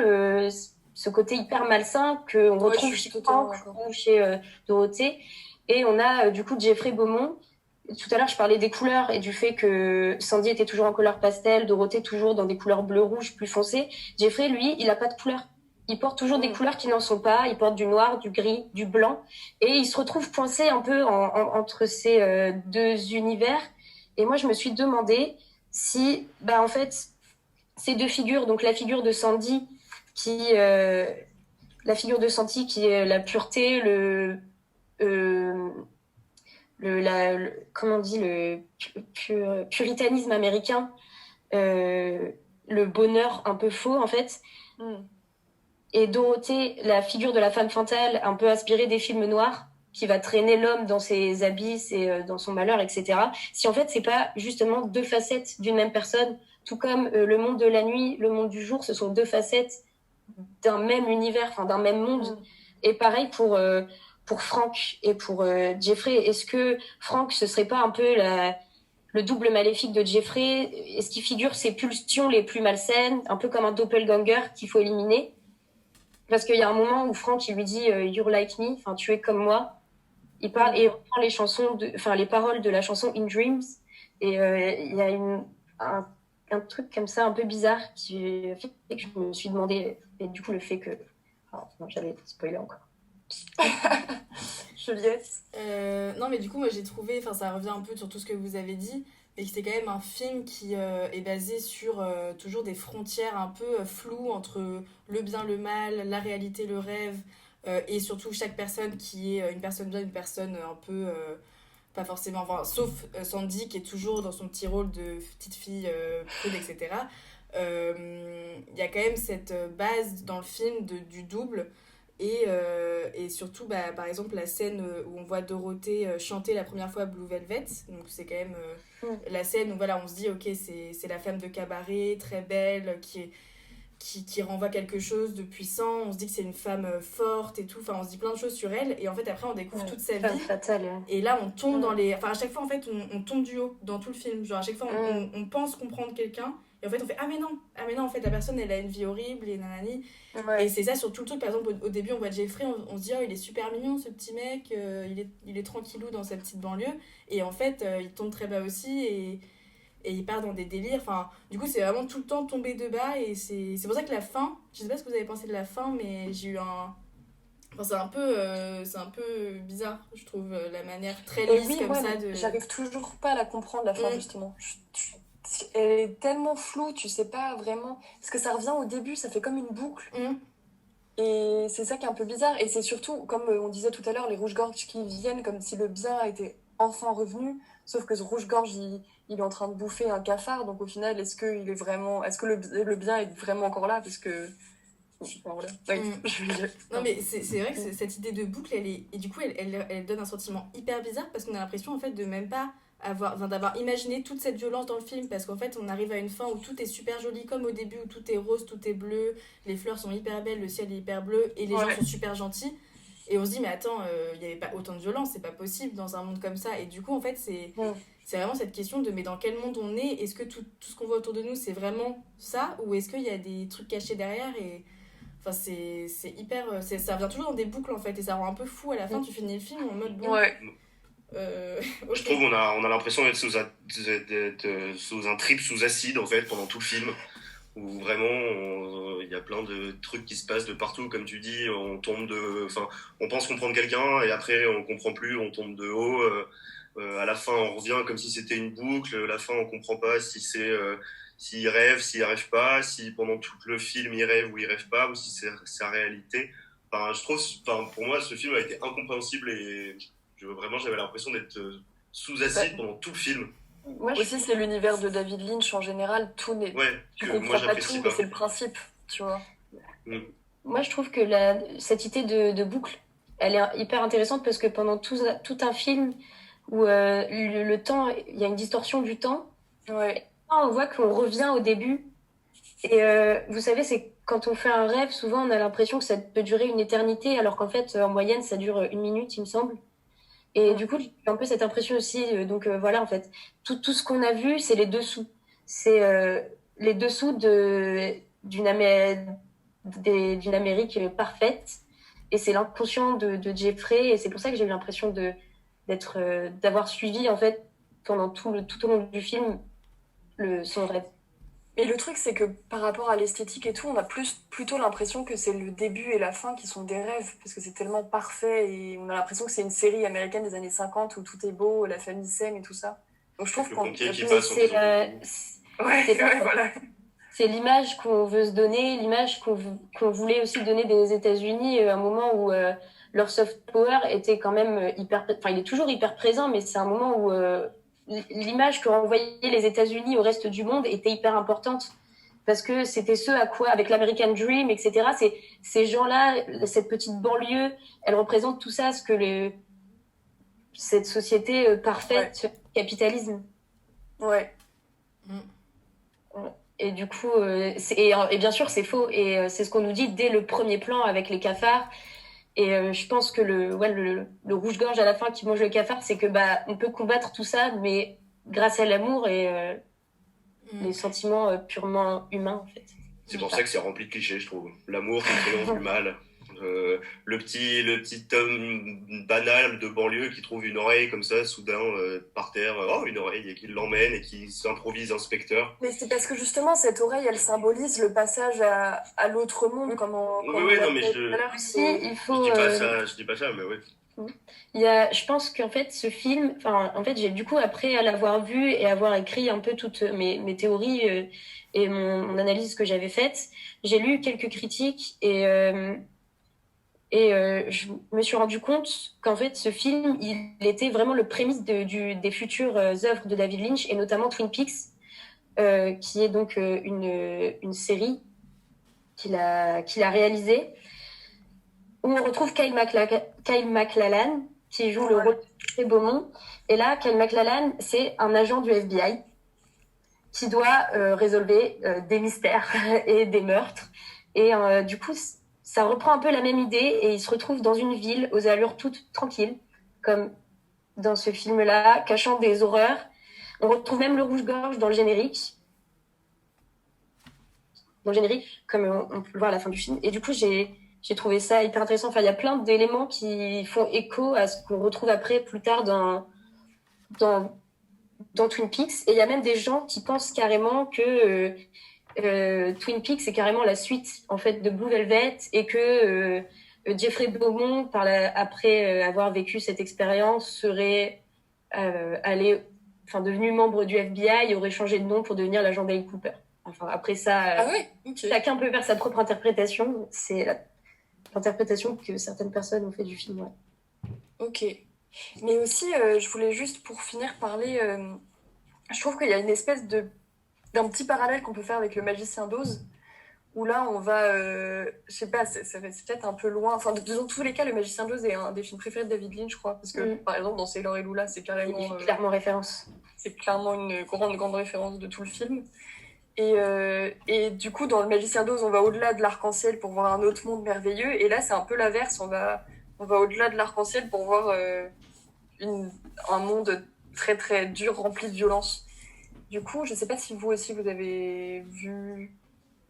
ce côté hyper malsain qu'on retrouve chez Frank ou chez Dorothée. Et on a du coup Jeffrey Beaumont. Tout à l'heure, je parlais des couleurs et du fait que Sandy était toujours en couleur pastel, Dorothée toujours dans des couleurs bleu-rouge plus foncées. Jeffrey, lui, il a pas de couleur. Il porte toujours des couleurs qui n'en sont pas. Il porte du noir, du gris, du blanc. Et il se retrouve coincé un peu entre ces deux univers. Et moi, je me suis demandé si, en fait, ces deux figures, donc la figure de Sandy qui est la pureté, comment on dit, le puritanisme américain, le bonheur un peu faux en fait. Et Dorothée, la figure de la femme fatale, un peu inspirée des films noirs, qui va traîner l'homme dans ses abysses et dans son malheur, etc. Si en fait c'est pas justement deux facettes d'une même personne, tout comme le monde de la nuit, le monde du jour, ce sont deux facettes d'un même univers, d'un même monde. Et pareil pour Frank et pour Jeffrey. Est-ce que Frank, ce serait pas un peu le double maléfique de Jeffrey? Est-ce qu'il figure ses pulsions les plus malsaines, un peu comme un doppelganger qu'il faut éliminer? Parce qu'il y a un moment où Frank, il lui dit « You're like me », enfin « tu es comme moi ». Il parle et il reprend les paroles de la chanson In Dreams. Et il y a un truc comme ça un peu bizarre qui fait que je me suis demandé, et du coup le fait que... Alors, non, j'allais spoiler encore. Juliette. Non, mais du coup, moi j'ai trouvé, ça revient un peu sur tout ce que vous avez dit, mais que c'est quand même un film qui est basé sur toujours des frontières un peu floues entre le bien, le mal, la réalité, le rêve, et surtout chaque personne qui est une personne bien, une personne un peu pas forcément, sauf Sandy qui est toujours dans son petit rôle de petite fille prude, etc. Il y a quand même cette base dans le film du double. Et surtout, par exemple, la scène où on voit Dorothée chanter la première fois Blue Velvet. Donc, c'est quand même la scène où on se dit, ok, c'est la femme de cabaret, très belle, qui renvoie quelque chose de puissant. On se dit que c'est une femme forte et tout. Enfin, on se dit plein de choses sur elle. Et en fait, après, on découvre toute sa vie. Fatale. Et là, on tombe dans les... Enfin, à chaque fois, en fait, on tombe du haut dans tout le film. Genre, à chaque fois, on pense comprendre quelqu'un. Et en fait, on fait ah mais non, en fait, la personne, elle a une vie horrible et nanani. Et Ouais. c'est ça sur tout le truc. Par exemple, au début, on voit Jeffrey, on se dit, oh, il est super mignon, ce petit mec, il est tranquillou dans sa petite banlieue. Et en fait, il tombe très bas aussi et il part dans des délires. Enfin, du coup, c'est vraiment tout le temps tomber de bas. Et c'est pour ça que la fin, je sais pas ce que vous avez pensé de la fin, mais j'ai eu un. Enfin, c'est un peu bizarre, je trouve, la manière très Et lisse oui, comme ouais, ça mais de. j'arrive toujours pas à la comprendre, la fin, Mm, justement. Elle est tellement floue, tu sais pas vraiment. Parce que ça revient au début, ça fait comme une boucle. mm, Et c'est ça qui est un peu bizarre. Et c'est surtout, comme on disait tout à l'heure, les rouges-gorges qui viennent comme si le bien était enfin revenu. Sauf que ce rouge-gorge, il est en train de bouffer un cafard. Donc au final, est-ce que le bien est vraiment encore là? Parce que. Enfin, voilà. Ouais, mm. je veux dire. Non, mais c'est vrai que cette idée de boucle, elle est. Et du coup, elle donne un sentiment hyper bizarre parce qu'on a l'impression, en fait, de même pas enfin, d'avoir imaginé toute cette violence dans le film parce qu'en fait, on arrive à une fin où tout est super joli, comme au début où tout est rose, tout est bleu, les fleurs sont hyper belles, le ciel est hyper bleu et les gens Ouais. sont super gentils. Et on se dit, mais attends, il n'y avait pas autant de violence, c'est pas possible dans un monde comme ça. Et du coup, en fait, Mm. c'est vraiment cette question de mais dans quel monde on est? Est-ce que tout ce qu'on voit autour de nous, c'est vraiment ça? Ou est-ce qu'il y a des trucs cachés derrière? Et enfin, c'est hyper. Ça revient toujours dans des boucles en fait, et ça rend un peu fou à la fin. Tu finis le film en mode bon. Ouais. Je Ok. trouve on a l'impression d'être sous un trip sous acide en fait pendant tout le film où vraiment il y a plein de trucs qui se passent de partout comme tu dis enfin on pense comprendre quelqu'un et après on comprend plus on tombe de haut à la fin on revient comme si c'était une boucle à la fin on comprend pas si c'est s'il rêve s'il rêve pas si pendant tout le film il rêve ou il rêve pas ou si c'est sa réalité enfin je trouve enfin pour moi ce film a été incompréhensible et vraiment, j'avais l'impression d'être sous Bah, acide pendant tout le film. Moi, je aussi, c'est l'univers de David Lynch en général. Ouais, Tu que moi, comprends pas j'apprécie tout, pas. mais c'est le principe, tu vois. Mm. Moi, je trouve que cette idée de boucle, elle est hyper intéressante parce que pendant tout un film où le temps, il y a une distorsion du temps, Ouais. on voit qu'on revient au début. Et vous savez, c'est quand on fait un rêve, souvent on a l'impression que ça peut durer une éternité, alors qu'en fait, en moyenne, ça dure 1 minute, il me semble. Et Mm. du coup, j'ai un peu cette impression aussi. Donc voilà, en fait, tout ce qu'on a vu, c'est les dessous. C'est les dessous d'une Amérique parfaite. Et c'est l'inconscient de Jeffrey. Et c'est pour ça que j'ai eu l'impression d'avoir suivi, en fait, pendant tout au long du film, son rêve. Et le truc, c'est que par rapport à l'esthétique et tout, on a plutôt l'impression que c'est le début et la fin qui sont des rêves, parce que c'est tellement parfait et on a l'impression que c'est une série américaine des années 50 où tout est beau, la famille s'aime et tout ça. Donc je trouve Le qu'on. pompier qui Mais passe en c'est faisant Ouais, c'est ouais, voilà. c'est l'image qu'on veut se donner, l'image qu'on voulait aussi donner des États-Unis à un moment où leur soft power était quand même enfin il est toujours hyper présent, mais c'est un moment où l'image que renvoyaient les États-Unis au reste du monde était hyper importante parce que c'était ce à quoi, avec l'American Dream, etc. Ces gens-là, cette petite banlieue, elle représente tout ça, cette société parfaite, ce capitalisme. Ouais. Mm. Et du coup, et bien sûr, c'est faux. Et c'est ce qu'on nous dit dès le premier plan avec les cafards. Et je pense que le rouge-gorge à la fin qui mange le cafard, c'est que bah on peut combattre tout ça, mais grâce à l'amour et les sentiments purement humains, en fait. C'est pour ça que c'est rempli de clichés, je trouve. L'amour qui triomphe du mal. Le petit homme banal de banlieue qui trouve une oreille comme ça, soudain, par terre. Oh, une oreille, et qui l'emmène et qui s'improvise inspecteur. Mais c'est parce que justement, cette oreille, elle symbolise le passage à l'autre monde, comme Oui, on oui, non, mais l'appelait tout à l'heure. Aussi, il je faut. dis pas ça, je dis pas ça, mais ouais. Je pense qu'en fait, ce film, enfin, en fait, j'ai du coup, après l'avoir vu et avoir écrit un peu toutes mes théories et mon analyse que j'avais faite, j'ai lu quelques critiques et je me suis rendu compte qu'en fait, ce film, il était vraiment le prémisse des futures œuvres de David Lynch et notamment Twin Peaks, qui est donc une série qu'il a réalisée où on retrouve Kyle MacLachlan qui joue le rôle de Jeffrey Beaumont. Et là, Kyle MacLachlan, c'est un agent du FBI qui doit résolver des mystères et des meurtres. Et du coup, ça reprend un peu la même idée et il se retrouve dans une ville aux allures toutes tranquilles, comme dans ce film-là, cachant des horreurs. On retrouve même le rouge-gorge dans le générique. dans le générique, comme on peut le voir à la fin du film. Et du coup, j'ai trouvé ça hyper intéressant. Enfin, il y a plein d'éléments qui font écho à ce qu'on retrouve après, plus tard, dans Twin Peaks. Et il y a même des gens qui pensent carrément que Twin Peaks est carrément la suite, en fait, de Blue Velvet, et que Jeffrey Beaumont, après avoir vécu cette expérience, serait devenu membre du FBI et aurait changé de nom pour devenir l'agent Dale Cooper. Enfin, après ça, Ah ouais, ok. chacun peut faire sa propre interprétation. C'est l'interprétation que certaines personnes ont fait du film. Ouais. Ok. Mais aussi, je voulais juste, pour finir, parler... je trouve qu'il y a une espèce d'un petit parallèle qu'on peut faire avec Le Magicien d'Oz, où là, on va... je sais pas, c'est peut-être un peu loin. Enfin, dans tous les cas, Le Magicien d'Oz est un des films préférés de David Lynch, je crois. Parce que, par exemple, dans Sailor et Lula, c'est carrément... Il fait clairement référence. C'est clairement une grande référence de tout le film. Et du coup, dans Le Magicien d'Oz, on va au-delà de l'arc-en-ciel pour voir un autre monde merveilleux. Et là, c'est un peu l'inverse. On va au-delà de l'arc-en-ciel pour voir un monde très très dur, rempli de violence. Du coup, je sais pas si vous aussi, vous avez vu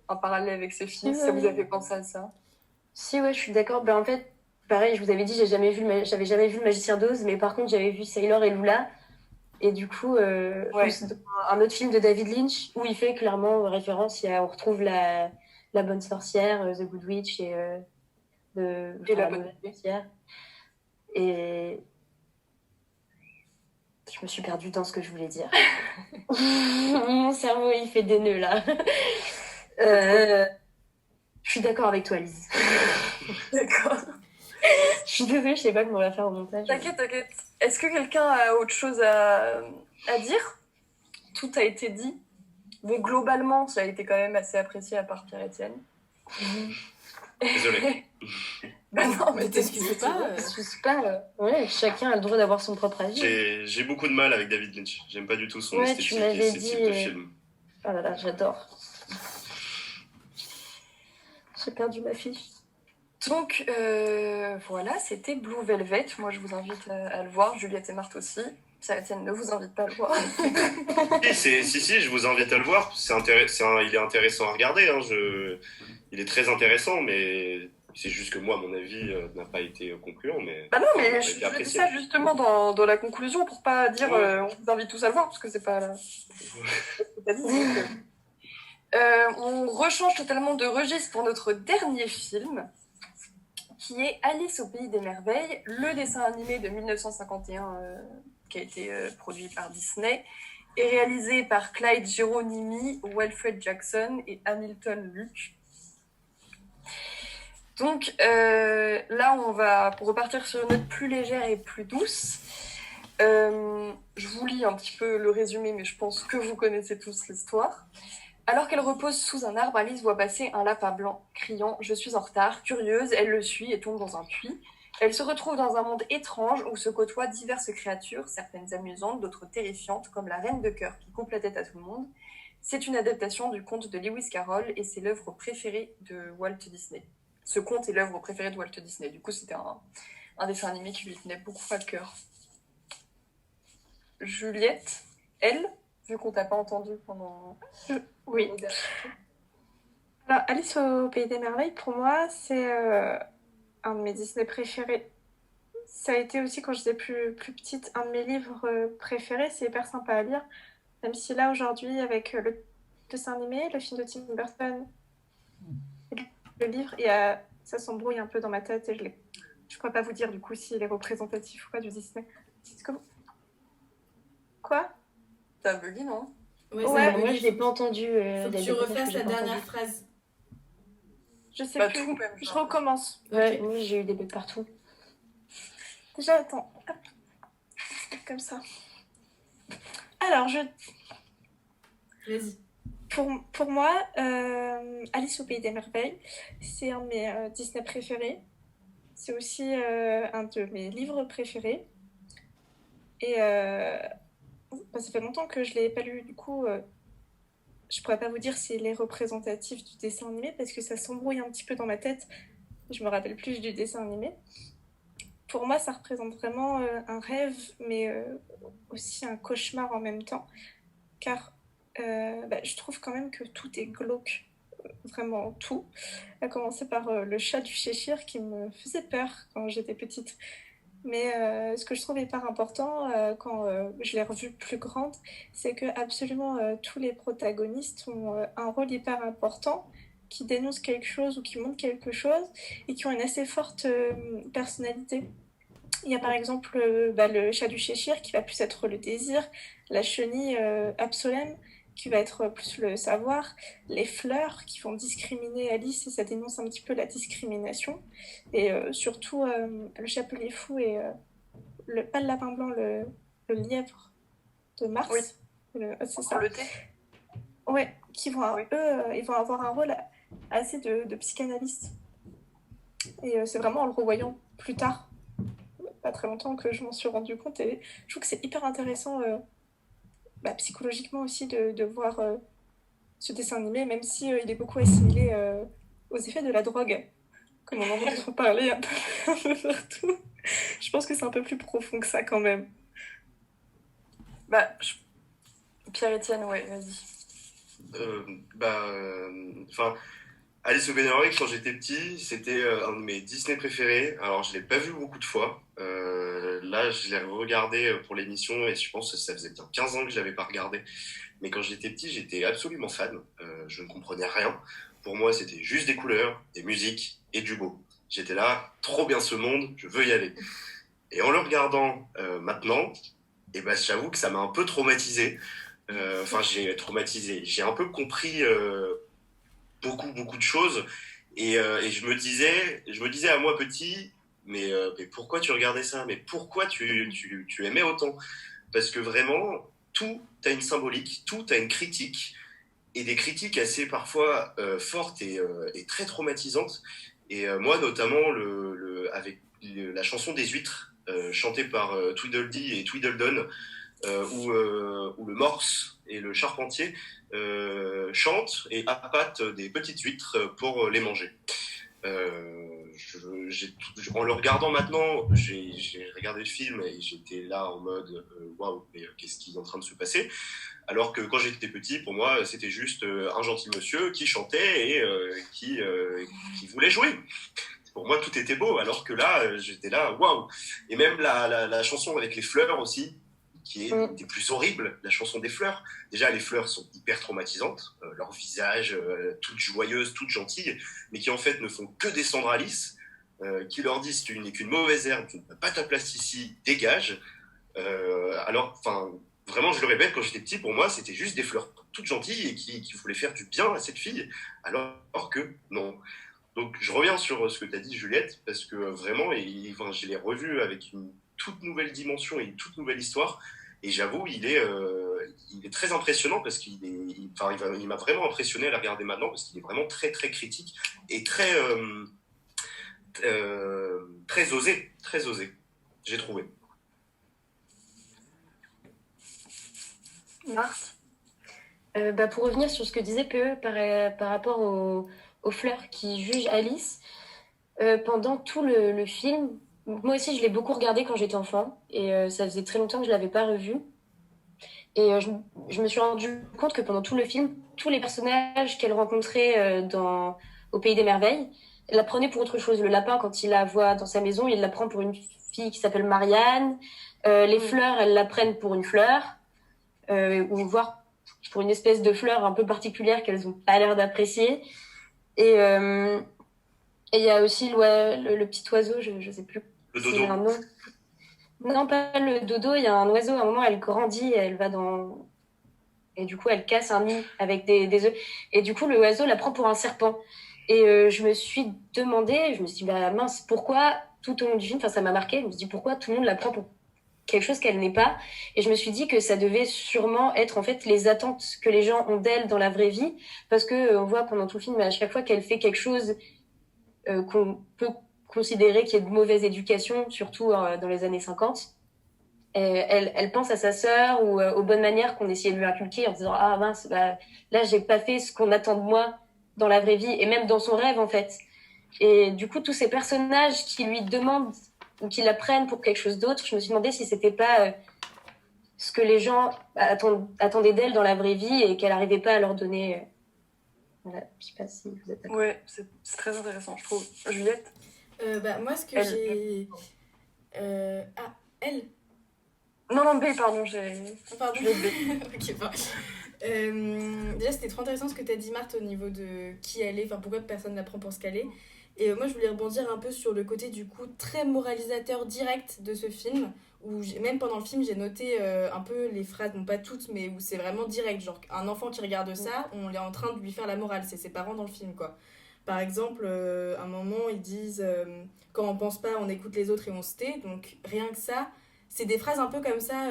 un parallèle avec ce film, si ça vous a fait penser à ça. Si, ouais, je suis d'accord. Ben, en fait, pareil, je vous avais dit, j'avais jamais vu Le Magicien d'Oz, mais par contre, j'avais vu Sailor et Lula. Et du coup, un autre film de David Lynch où il fait clairement référence, on retrouve la bonne sorcière, The Good Witch et la bonne sorcière. Et je me suis perdue dans ce que je voulais dire. Mon cerveau, il fait des nœuds là. Je suis d'accord avec toi, Lise. D'accord. Je suis désolée, je sais pas comment on va faire au montage. T'inquiète. Est-ce que quelqu'un a autre chose à dire? Tout a été dit. Bon, globalement, ça a été quand même assez apprécié à part Pierre-Étienne. Désolé. Ben non, mais t'excuses pas. T'excuses pas. Ouais, chacun a le droit d'avoir son propre avis. J'ai beaucoup de mal avec David Lynch. J'aime pas du tout son esthétique tu m'avais et ses types de films. Oh là là, j'adore. J'ai perdu ma fiche. Donc, voilà, c'était Blue Velvet. Moi, je vous invite à le voir. Juliette et Marthe aussi. Pierre-Étienne ne vous invite pas à le voir. Si, je vous invite à le voir. Il est intéressant à regarder. Hein. Il est très intéressant, mais c'est juste que moi, mon avis n'a pas été concluant. Mais bah non, mais je dis ça justement dans la conclusion pour pas dire on vous invite tous à le voir, parce que c'est pas... on rechange totalement de registre pour notre dernier film, qui est Alice au Pays des Merveilles, le dessin animé de 1951 qui a été produit par Disney et réalisé par Clyde Geronimi, Wilfred Jackson et Hamilton Luke. Donc là, on va repartir sur une note plus légère et plus douce. Je vous lis un petit peu le résumé, mais je pense que vous connaissez tous l'histoire. Alors qu'elle repose sous un arbre, Alice voit passer un lapin blanc, criant « Je suis en retard ». Curieuse, elle le suit et tombe dans un puits. Elle se retrouve dans un monde étrange où se côtoient diverses créatures, certaines amusantes, d'autres terrifiantes, comme la Reine de Cœur qui coupe la tête à tout le monde. C'est une adaptation du conte de Lewis Carroll et c'est l'œuvre préférée de Walt Disney. Ce conte est l'œuvre préférée de Walt Disney. Du coup, c'était un dessin animé qui lui tenait beaucoup à cœur. Juliette, elle, vu qu'on t'a pas entendu pendant... Oui. Alors, Alice au Pays des Merveilles, pour moi, c'est un de mes Disney préférés. Ça a été aussi, quand j'étais plus petite, un de mes livres préférés. C'est hyper sympa à lire. Même si là, aujourd'hui, avec le dessin animé, le film de Tim Burton, le livre, ça s'embrouille un peu dans ma tête et je ne pourrais pas vous dire, du coup, s'il est représentatif ou pas du Disney. Quoi? T'as bugué, non? Ouais, moi je l'ai pas entendu. Faut que tu refasses la dernière phrase. Je sais plus. Je recommence. Ouais, moi j'ai eu des bugs partout. Déjà, attends. Hop. Comme ça. Alors, Vas-y. Pour moi, Alice au Pays des Merveilles, c'est un de mes Disney préférés. C'est aussi un de mes livres préférés. Et ça fait longtemps que je ne l'ai pas lu, du coup, je ne pourrais pas vous dire s'il est représentatif du dessin animé parce que ça s'embrouille un petit peu dans ma tête. Je me rappelle plus du dessin animé. Pour moi, ça représente vraiment un rêve, mais aussi un cauchemar en même temps. Car je trouve quand même que tout est glauque vraiment tout. À commencer par le chat du Cheshire qui me faisait peur quand j'étais petite. Mais ce que je trouve hyper important quand je l'ai revue plus grande, c'est que absolument tous les protagonistes ont un rôle hyper important, qui dénoncent quelque chose ou qui montrent quelque chose et qui ont une assez forte personnalité. Il y a par exemple le chat du Cheshire qui va plus être le désir, la chenille Absolème qui va être plus le savoir, les fleurs qui vont discriminer Alice et ça dénonce un petit peu la discrimination. Et surtout le chapelier fou et pas le lapin blanc, le lièvre de Mars. Oui. C'est ça. Le thé. Ouais, qui vont, eux, ils vont avoir un rôle assez de psychanalyste. Et c'est vraiment en le revoyant plus tard, pas très longtemps, que je m'en suis rendu compte. Et je trouve que c'est hyper intéressant psychologiquement aussi de voir ce dessin animé, même si il est beaucoup assimilé aux effets de la drogue, comme on en entend parler un peu partout. Je pense que c'est un peu plus profond que ça quand même. Pierre-Étienne, ouais, vas-y. Alice au Pays des Merveilles, quand j'étais petit, c'était un de mes Disney préférés. Alors, je l'ai pas vu beaucoup de fois. Là, je l'ai regardé pour l'émission et je pense que ça faisait bien 15 ans que je l'avais pas regardé. Mais quand j'étais petit, j'étais absolument fan. Je ne comprenais rien. Pour moi, c'était juste des couleurs, des musiques et du beau. J'étais là, trop bien ce monde, je veux y aller. Et en le regardant maintenant, j'avoue que ça m'a un peu traumatisé. J'ai traumatisé. J'ai un peu compris beaucoup de choses et je me disais à moi petit, mais pourquoi tu regardais ça? Mais pourquoi tu aimais autant? Parce que vraiment, tout a une symbolique, tout a une critique et des critiques assez parfois fortes et très traumatisantes. Et moi, notamment, avec la chanson des huîtres, chantée par Tweedledee et Tweedledum, où le morse et le charpentier chantent et appâtent des petites huîtres pour les manger. En le regardant maintenant, j'ai regardé le film et j'étais là en mode waouh, mais qu'est-ce qui est en train de se passer? Alors que quand j'étais petit, pour moi, c'était juste un gentil monsieur qui chantait et qui voulait jouer. Pour moi, tout était beau, alors que là, j'étais là, waouh! Et même la chanson avec les fleurs aussi, qui est des plus horribles, la chanson des fleurs. Déjà, les fleurs sont hyper traumatisantes, leur visage, toutes joyeuses, toutes gentilles, mais qui en fait ne font que descendre Alice, qui leur disent tu n'es qu'une mauvaise herbe, tu n'as pas ta place ici, dégage. Vraiment, je le répète, quand j'étais petit, pour moi, c'était juste des fleurs toutes gentilles et qui voulaient faire du bien à cette fille, alors que non. Donc, je reviens sur ce que tu as dit, Juliette, parce que vraiment, je l'ai revu avec une toute nouvelle dimension et une toute nouvelle histoire. Et j'avoue, il est très impressionnant parce il m'a vraiment impressionné à la regarder maintenant parce qu'il est vraiment très, très critique et très osé, j'ai trouvé. Marthe. Pour revenir sur ce que disait PE par rapport aux fleurs qui jugent Alice, pendant tout le film, moi aussi je l'ai beaucoup regardé quand j'étais enfant et ça faisait très longtemps que je l'avais pas revu. Et je me suis rendu compte que pendant tout le film, tous les personnages qu'elle rencontrait au Pays des Merveilles, elle la prenait pour autre chose. Le lapin, quand il la voit dans sa maison, il la prend pour une fille qui s'appelle Marianne. Les fleurs, elles la prennent pour une fleur, ou voire pour une espèce de fleur un peu particulière qu'elles n'ont pas l'air d'apprécier. Et il y a aussi le petit oiseau, je ne sais plus. Le dodo. Un nom. Non, pas le dodo. Il y a un oiseau, à un moment, elle grandit, elle va dans... Et du coup, elle casse un nid avec des œufs. Et du coup, le oiseau la prend pour un serpent. Et je me suis dit, mince, pourquoi tout au long du film, ça m'a marqué, je me suis dit, pourquoi tout le monde la prend pour quelque chose qu'elle n'est pas? Et je me suis dit que ça devait sûrement être en fait les attentes que les gens ont d'elle dans la vraie vie, parce que on voit pendant tout le film, à chaque fois qu'elle fait quelque chose qu'on peut considérer qu'il y ait de mauvaise éducation, surtout dans les années 50, elle pense à sa sœur ou aux bonnes manières qu'on essayait de lui inculquer en disant ah mince, là j'ai pas fait ce qu'on attend de moi dans la vraie vie et même dans son rêve en fait. Et du coup tous ces personnages qui lui demandent ou qui la prennent pour quelque chose d'autre, je me suis demandé si c'était pas ce que les gens attendaient d'elle dans la vraie vie et qu'elle n'arrivait pas à leur donner Voilà, je sais pas si vous êtes d'accord. Ouais, c'est très intéressant, je trouve. Juliette? Moi, ce que Elle. j'ai... Elle. Non, B, pardon, Pardon. Juliette B. Ok, enfin. Déjà, c'était trop intéressant ce que tu as dit, Marthe, au niveau de qui elle est, enfin pourquoi personne n'apprend pour ce qu'elle est. Et moi, je voulais rebondir un peu sur le côté, du coup, très moralisateur direct de ce film, où même pendant le film, j'ai noté un peu les phrases, bon pas toutes, mais où c'est vraiment direct. Genre, un enfant qui regarde ça, on est en train de lui faire la morale, c'est ses parents dans le film, quoi. Par exemple, à un moment, ils disent quand on pense pas, on écoute les autres et on se tait. Donc, rien que ça, c'est des phrases un peu comme ça,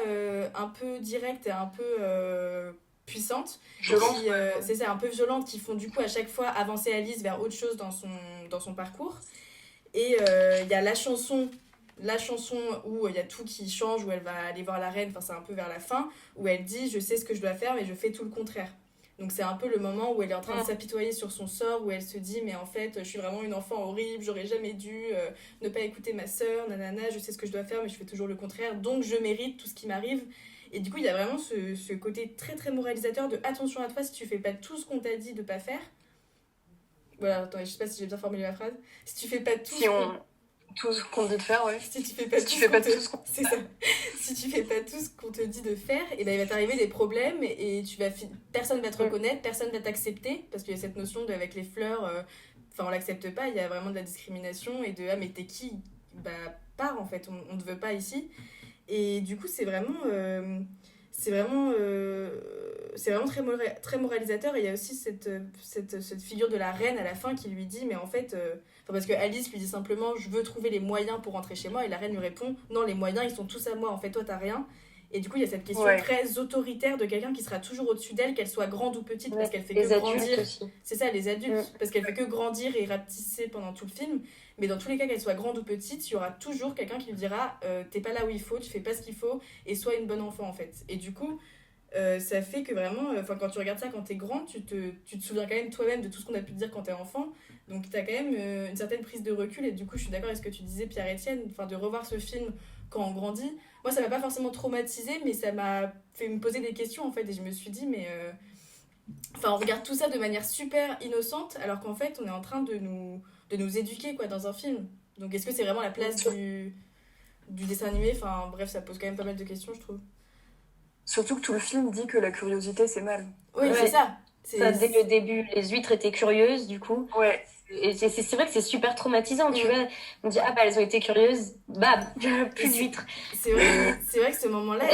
un peu directes et un peu puissantes. Violente. C'est ça, un peu violentes, qui font du coup à chaque fois avancer Alice vers autre chose dans son parcours. Et il y a la chanson où il y a tout qui change, où elle va aller voir la reine, enfin c'est un peu vers la fin, où elle dit je sais ce que je dois faire mais je fais tout le contraire. Donc c'est un peu le moment où elle est en train de s'apitoyer sur son sort, où elle se dit mais en fait je suis vraiment une enfant horrible, j'aurais jamais dû ne pas écouter ma sœur, nanana, je sais ce que je dois faire mais je fais toujours le contraire, donc je mérite tout ce qui m'arrive. Et du coup il y a vraiment ce côté très très moralisateur de attention à toi si tu fais pas tout ce qu'on t'a dit de pas faire. Voilà, attends, je sais pas si j'ai bien formulé la phrase. Si tu fais pas tout tout ce qu'on dit de faire, ouais. Si tu fais pas tout ce qu'on c'est ça. Si tu fais pas tout ce qu'on te dit de faire, et ben il va t'arriver des problèmes et tu vas personne va te reconnaître, personne va t'accepter parce qu'il y a cette notion de avec les fleurs enfin on l'accepte pas, il y a vraiment de la discrimination et de ah mais t'es qui bah pars en fait, on te veut pas ici. Et du coup c'est vraiment très, très moralisateur. Et il y a aussi cette figure de la reine à la fin qui lui dit mais en fait parce que Alice lui dit simplement je veux trouver les moyens pour rentrer chez moi et la reine lui répond non les moyens ils sont tous à moi en fait toi t'as rien. Et du coup il y a cette question très autoritaire de quelqu'un qui sera toujours au-dessus d'elle, qu'elle soit grande ou petite, parce qu'elle fait que grandir aussi. C'est ça, les adultes, parce qu'elle fait que grandir et rapetisser pendant tout le film. Mais dans tous les cas, qu'elle soit grande ou petite, il y aura toujours quelqu'un qui lui dira t'es pas là où il faut, tu fais pas ce qu'il faut et sois une bonne enfant en fait. Et du coup ça fait que vraiment quand tu regardes ça quand t'es grande, tu te souviens quand même toi-même de tout ce qu'on a pu te dire quand t'es enfant, donc t'as quand même une certaine prise de recul. Et du coup je suis d'accord avec ce que tu disais Pierre-Etienne, de revoir ce film quand on grandit, moi ça m'a pas forcément traumatisée mais ça m'a fait me poser des questions en fait. Et je me suis dit mais on regarde tout ça de manière super innocente alors qu'en fait on est en train de nous éduquer quoi dans un film. Donc est-ce que c'est vraiment la place du dessin animé? Enfin bref, ça pose quand même pas mal de questions je trouve. Surtout que tout le film dit que la curiosité, c'est mal. Oui, c'est ça. Ça, dès le début, les huîtres étaient curieuses, du coup. Ouais. Et c'est vrai que c'est super traumatisant, tu vois. On dit, ah bah, elles ont été curieuses, bam, plus d'huîtres. C'est vrai que ce moment-là,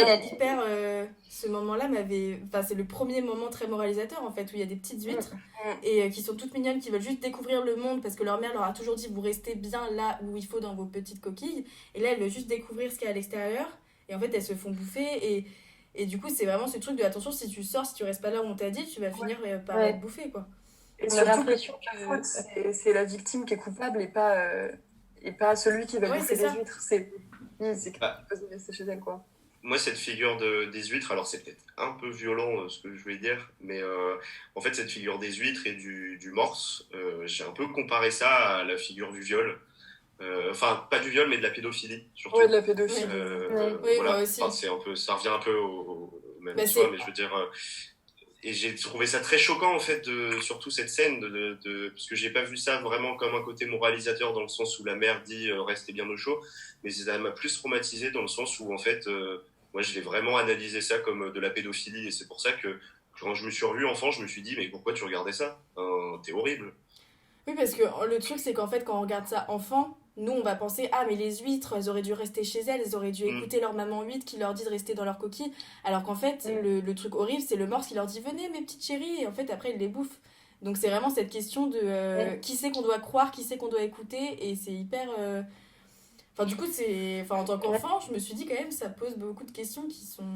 ce moment-là m'avait... Enfin, c'est le premier moment très moralisateur, en fait, où il y a des petites huîtres et qui sont toutes mignonnes, qui veulent juste découvrir le monde parce que leur mère leur a toujours dit, vous restez bien là où il faut dans vos petites coquilles. Et là, elles veulent juste découvrir ce qu'il y a à l'extérieur. Et en fait, elles se font bouffer et du coup, c'est vraiment ce truc de attention, si tu sors, si tu restes pas là où on t'a dit, tu vas finir par être bouffé, quoi. Et surtout que la faute, c'est la victime qui est coupable et pas celui qui va bouffer les huîtres. C'est qui peut rester chez elle, quoi. Moi, cette figure des huîtres, alors c'est peut-être un peu violent ce que je vais dire, mais en fait, cette figure des huîtres et du morse, j'ai un peu comparé ça à la figure du viol. Enfin, pas du viol, mais de la pédophilie, surtout. Ouais, de la pédophilie. Oui, voilà. moi aussi. Enfin, ça revient un peu au même soi, mais je veux dire... et j'ai trouvé ça très choquant, en fait, surtout cette scène, parce que j'ai pas vu ça vraiment comme un côté moralisateur, dans le sens où la mère dit restez bien au chaud, mais ça m'a plus traumatisé dans le sens où, en fait, moi, je l'ai vraiment analysé ça comme de la pédophilie, et c'est pour ça que quand je me suis revu enfant, je me suis dit, mais pourquoi tu regardais ça? T'es horrible. Oui, parce que le truc, c'est qu'en fait, quand on regarde ça enfant, nous, on va penser ah, mais les huîtres, elles auraient dû rester chez elles, elles auraient dû écouter leur maman huître qui leur dit de rester dans leur coquille. Alors qu'en fait, le truc horrible, c'est le morse qui leur dit venez, mes petites chéries, et en fait, après, ils les bouffent. Donc, c'est vraiment cette question de qui c'est qu'on doit croire, qui c'est qu'on doit écouter, et c'est hyper. Enfin, du coup, en tant qu'enfant, je me suis dit quand même, ça pose beaucoup de questions qui sont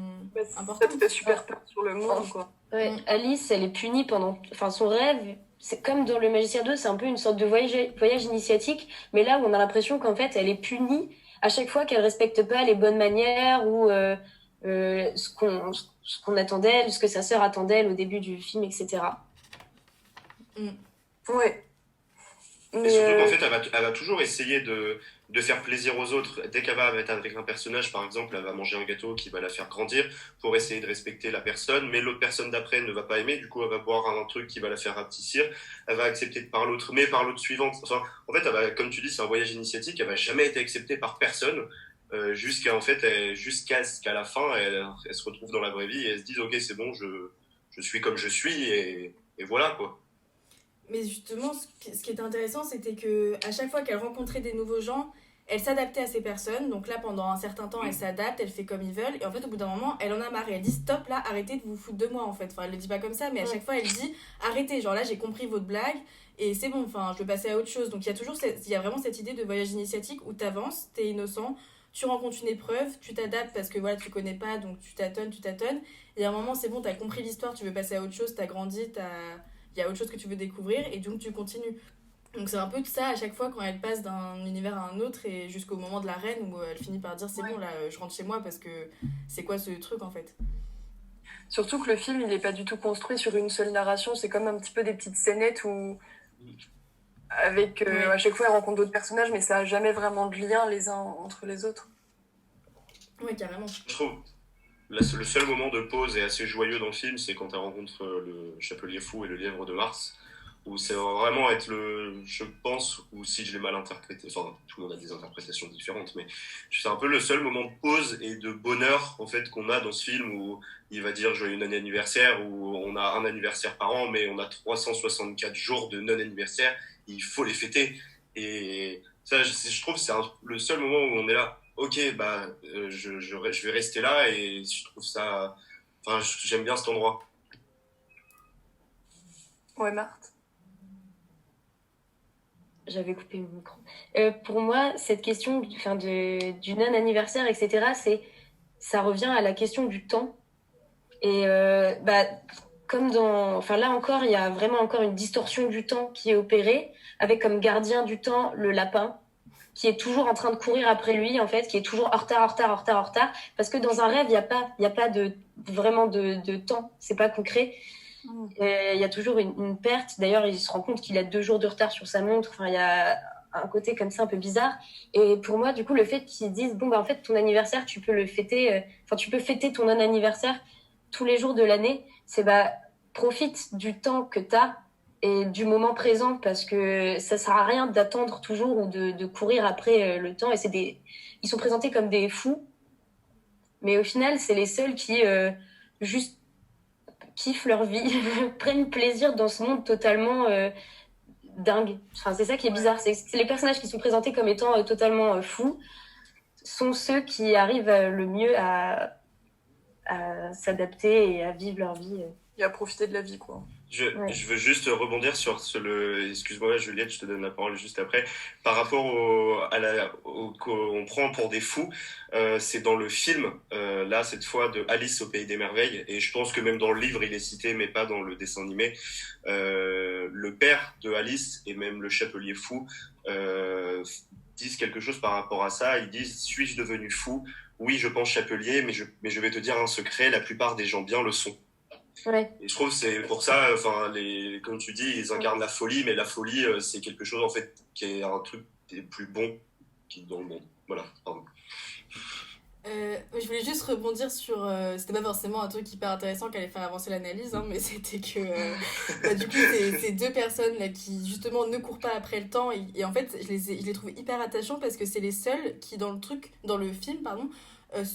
importantes. Ça te fait super peur sur le monde, quoi. Ouais, Alice, elle est punie pendant. Enfin, son rêve, c'est comme dans Le Magicien 2, c'est un peu une sorte de voyage initiatique, mais là où on a l'impression qu'en fait, elle est punie à chaque fois qu'elle respecte pas les bonnes manières ou ce qu'on attend d'elle, ce que sa sœur attend d'elle au début du film, etc. Ouais. Et Mais surtout qu'en fait, elle va toujours essayer de faire plaisir aux autres. Dès qu'elle va être avec un personnage, par exemple, elle va manger un gâteau qui va la faire grandir pour essayer de respecter la personne, mais l'autre personne d'après ne va pas aimer, du coup, elle va boire un truc qui va la faire rapetissir, elle va accepter par l'autre, mais par l'autre suivante. Enfin, en fait, comme tu dis, c'est un voyage initiatique, elle va jamais été acceptée par personne, jusqu'à ce qu'à la fin, elle se retrouve dans la vraie vie et elle se dise, ok, c'est bon, je suis comme je suis, et voilà, quoi. Mais justement, ce qui était intéressant, c'était que à chaque fois qu'elle rencontrait des nouveaux gens, elle s'adaptait à ces personnes. Donc là, pendant un certain temps, elle s'adapte, elle fait comme ils veulent. Et en fait, au bout d'un moment, elle en a marre. Et elle dit stop, là, arrêtez de vous foutre de moi, en fait. Enfin, elle le dit pas comme ça, mais à chaque fois, elle dit arrêtez. Genre là, j'ai compris votre blague et c'est bon. Enfin, je veux passer à autre chose. Donc il y a il y a vraiment cette idée de voyage initiatique où t'avances, t'es innocent, tu rencontres une épreuve, tu t'adaptes parce que voilà, tu connais pas, donc tu tâtonnes, tu tâtonnes. Et à un moment, c'est bon, t'as compris l'histoire, tu veux passer à autre chose, t'as grandi, il y a autre chose que tu veux découvrir et donc tu continues. Donc c'est un peu de ça à chaque fois quand elle passe d'un univers à un autre et jusqu'au moment de la reine où elle finit par dire c'est bon là je rentre chez moi parce que c'est quoi ce truc en fait. surtout que le film, il n'est pas du tout construit sur une seule narration. C'est comme un petit peu des petites scénettes où, avec à chaque fois, elle rencontre d'autres personnages, mais ça n'a jamais vraiment de lien les uns entre les autres. Ouais, carrément. Je trouve le seul moment de pause est assez joyeux dans le film, c'est quand elle rencontre le Chapelier Fou et le Lièvre de Mars, où c'est vraiment être je pense, ou si je l'ai mal interprété, enfin tout le monde a des interprétations différentes, mais c'est un peu le seul moment de pause et de bonheur en fait qu'on a dans ce film où il va dire joyeux non-anniversaire, où on a un anniversaire par an, mais on a 364 jours de non-anniversaire, il faut les fêter. Et ça, je trouve que c'est le seul moment où on est là, ok, bah, je vais rester là et je trouve ça. Enfin, j'aime bien cet endroit. Ouais, Marthe. J'avais coupé mon micro. Pour moi, cette question du non-anniversaire, etc., ça revient à la question du temps. Et bah, comme là encore, il y a vraiment encore une distorsion du temps qui est opérée, avec comme gardien du temps le lapin, qui est toujours en train de courir après lui, en fait, qui est toujours en retard, en retard, en retard, en retard. Parce que dans un rêve, il y a pas vraiment de temps. C'est pas concret. Il y a toujours une perte. D'ailleurs, il se rend compte qu'il a 2 jours de retard sur sa montre. Enfin, il y a un côté comme ça un peu bizarre. Et pour moi, du coup, le fait qu'ils disent, bon, bah, en fait, ton anniversaire, tu peux le fêter, tu peux fêter ton non-anniversaire tous les jours de l'année. C'est, bah, profite du temps que t'as et du moment présent parce que ça sert à rien d'attendre toujours ou de courir après le temps. Ils sont présentés comme des fous, mais au final, c'est les seuls qui juste kiffent leur vie, prennent plaisir dans ce monde totalement dingue. Enfin, c'est ça qui est bizarre. C'est les personnages qui sont présentés comme étant totalement fous sont ceux qui arrivent le mieux à s'adapter et à vivre leur vie. Et à profiter de la vie, quoi. Je veux juste rebondir sur excuse-moi Juliette, je te donne la parole juste après. Par rapport qu'on prend pour des fous, c'est dans le film, là cette fois de Alice au Pays des Merveilles, et je pense que même dans le livre il est cité, mais pas dans le dessin animé. Le père de Alice et même le Chapelier Fou disent quelque chose par rapport à ça. Ils disent suis-je devenu fou? Oui, je pense Chapelier, mais je vais te dire un secret, la plupart des gens bien le sont. Ouais. Et je trouve que c'est pour ça, enfin, comme tu dis, ils incarnent la folie, mais la folie, c'est quelque chose en fait qui est un truc des plus bons qui dans le monde. Voilà, pardon. Je voulais juste rebondir sur. C'était pas forcément un truc hyper intéressant qui allait faire avancer l'analyse, hein, mais c'était que. Du coup, ces 2 personnes là qui justement ne courent pas après le temps, et en fait, je les trouve hyper attachants parce que c'est les seuls qui, dans le film, pardon,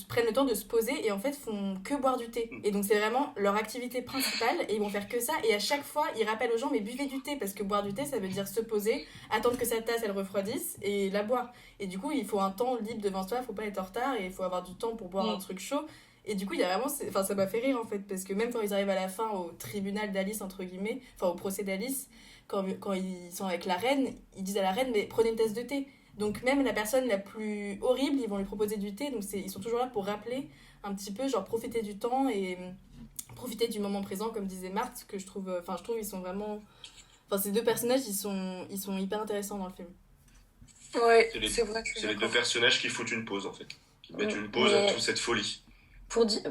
prennent le temps de se poser et en fait font que boire du thé. Et donc, c'est vraiment leur activité principale et ils vont faire que ça. Et à chaque fois, ils rappellent aux gens, mais buvez du thé parce que boire du thé, ça veut dire se poser, attendre que sa tasse elle refroidisse et la boire. Et du coup, il faut un temps libre devant soi, faut pas être en retard et il faut avoir du temps pour boire un truc chaud. Et du coup, il y a vraiment. Enfin, ça m'a fait rire en fait, parce que même quand ils arrivent à la fin au tribunal d'Alice, entre guillemets, enfin au procès d'Alice, quand ils sont avec la reine, ils disent à la reine, mais prenez une tasse de thé. Donc, même la personne la plus horrible, ils vont lui proposer du thé. Donc, ils sont toujours là pour rappeler un petit peu, genre profiter du temps et profiter du moment présent, comme disait Marthe, que je trouve. Enfin, je trouve ils sont vraiment. Enfin, ces 2 personnages, ils sont hyper intéressants dans le film. Ouais, c'est vrai que c'est les 2 personnages qui foutent une pause en fait, qui mettent une pause à toute cette folie. Pour dire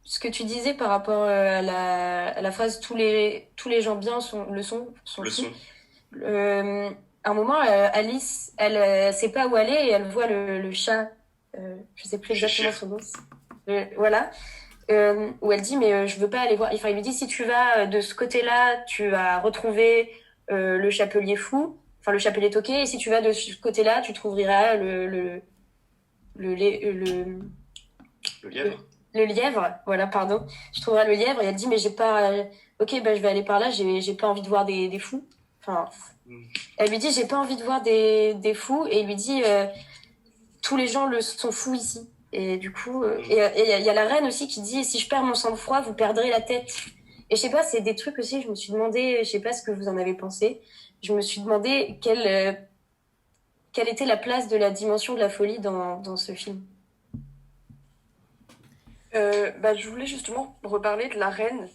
ce que tu disais par rapport à la phrase tous les gens bien sont le fous. son. à un moment, Alice, elle sait pas où aller et elle voit le chat, je sais plus exactement son nom. Voilà. Où elle dit mais je veux pas aller voir. Enfin, il lui dit si tu vas de ce côté-là, tu vas retrouver le chapelier fou, enfin le chapelier toqué, et si tu vas de ce côté-là, tu trouveras le lièvre. Le lièvre, voilà, pardon. Je trouverai le lièvre et elle dit mais j'ai pas. Ok, bah je vais aller par là. J'ai pas envie de voir des fous. Enfin, elle lui dit j'ai pas envie de voir des fous et il lui dit tous les gens sont fous ici. Et du coup, il y a la reine aussi qui dit si je perds mon sang-froid, vous perdrez la tête. Et je sais pas, c'est des trucs aussi. Je me suis demandé, je sais pas ce que vous en avez pensé. Je me suis demandé quelle était la place de la dimension de la folie dans ce film. Je voulais justement reparler de la reine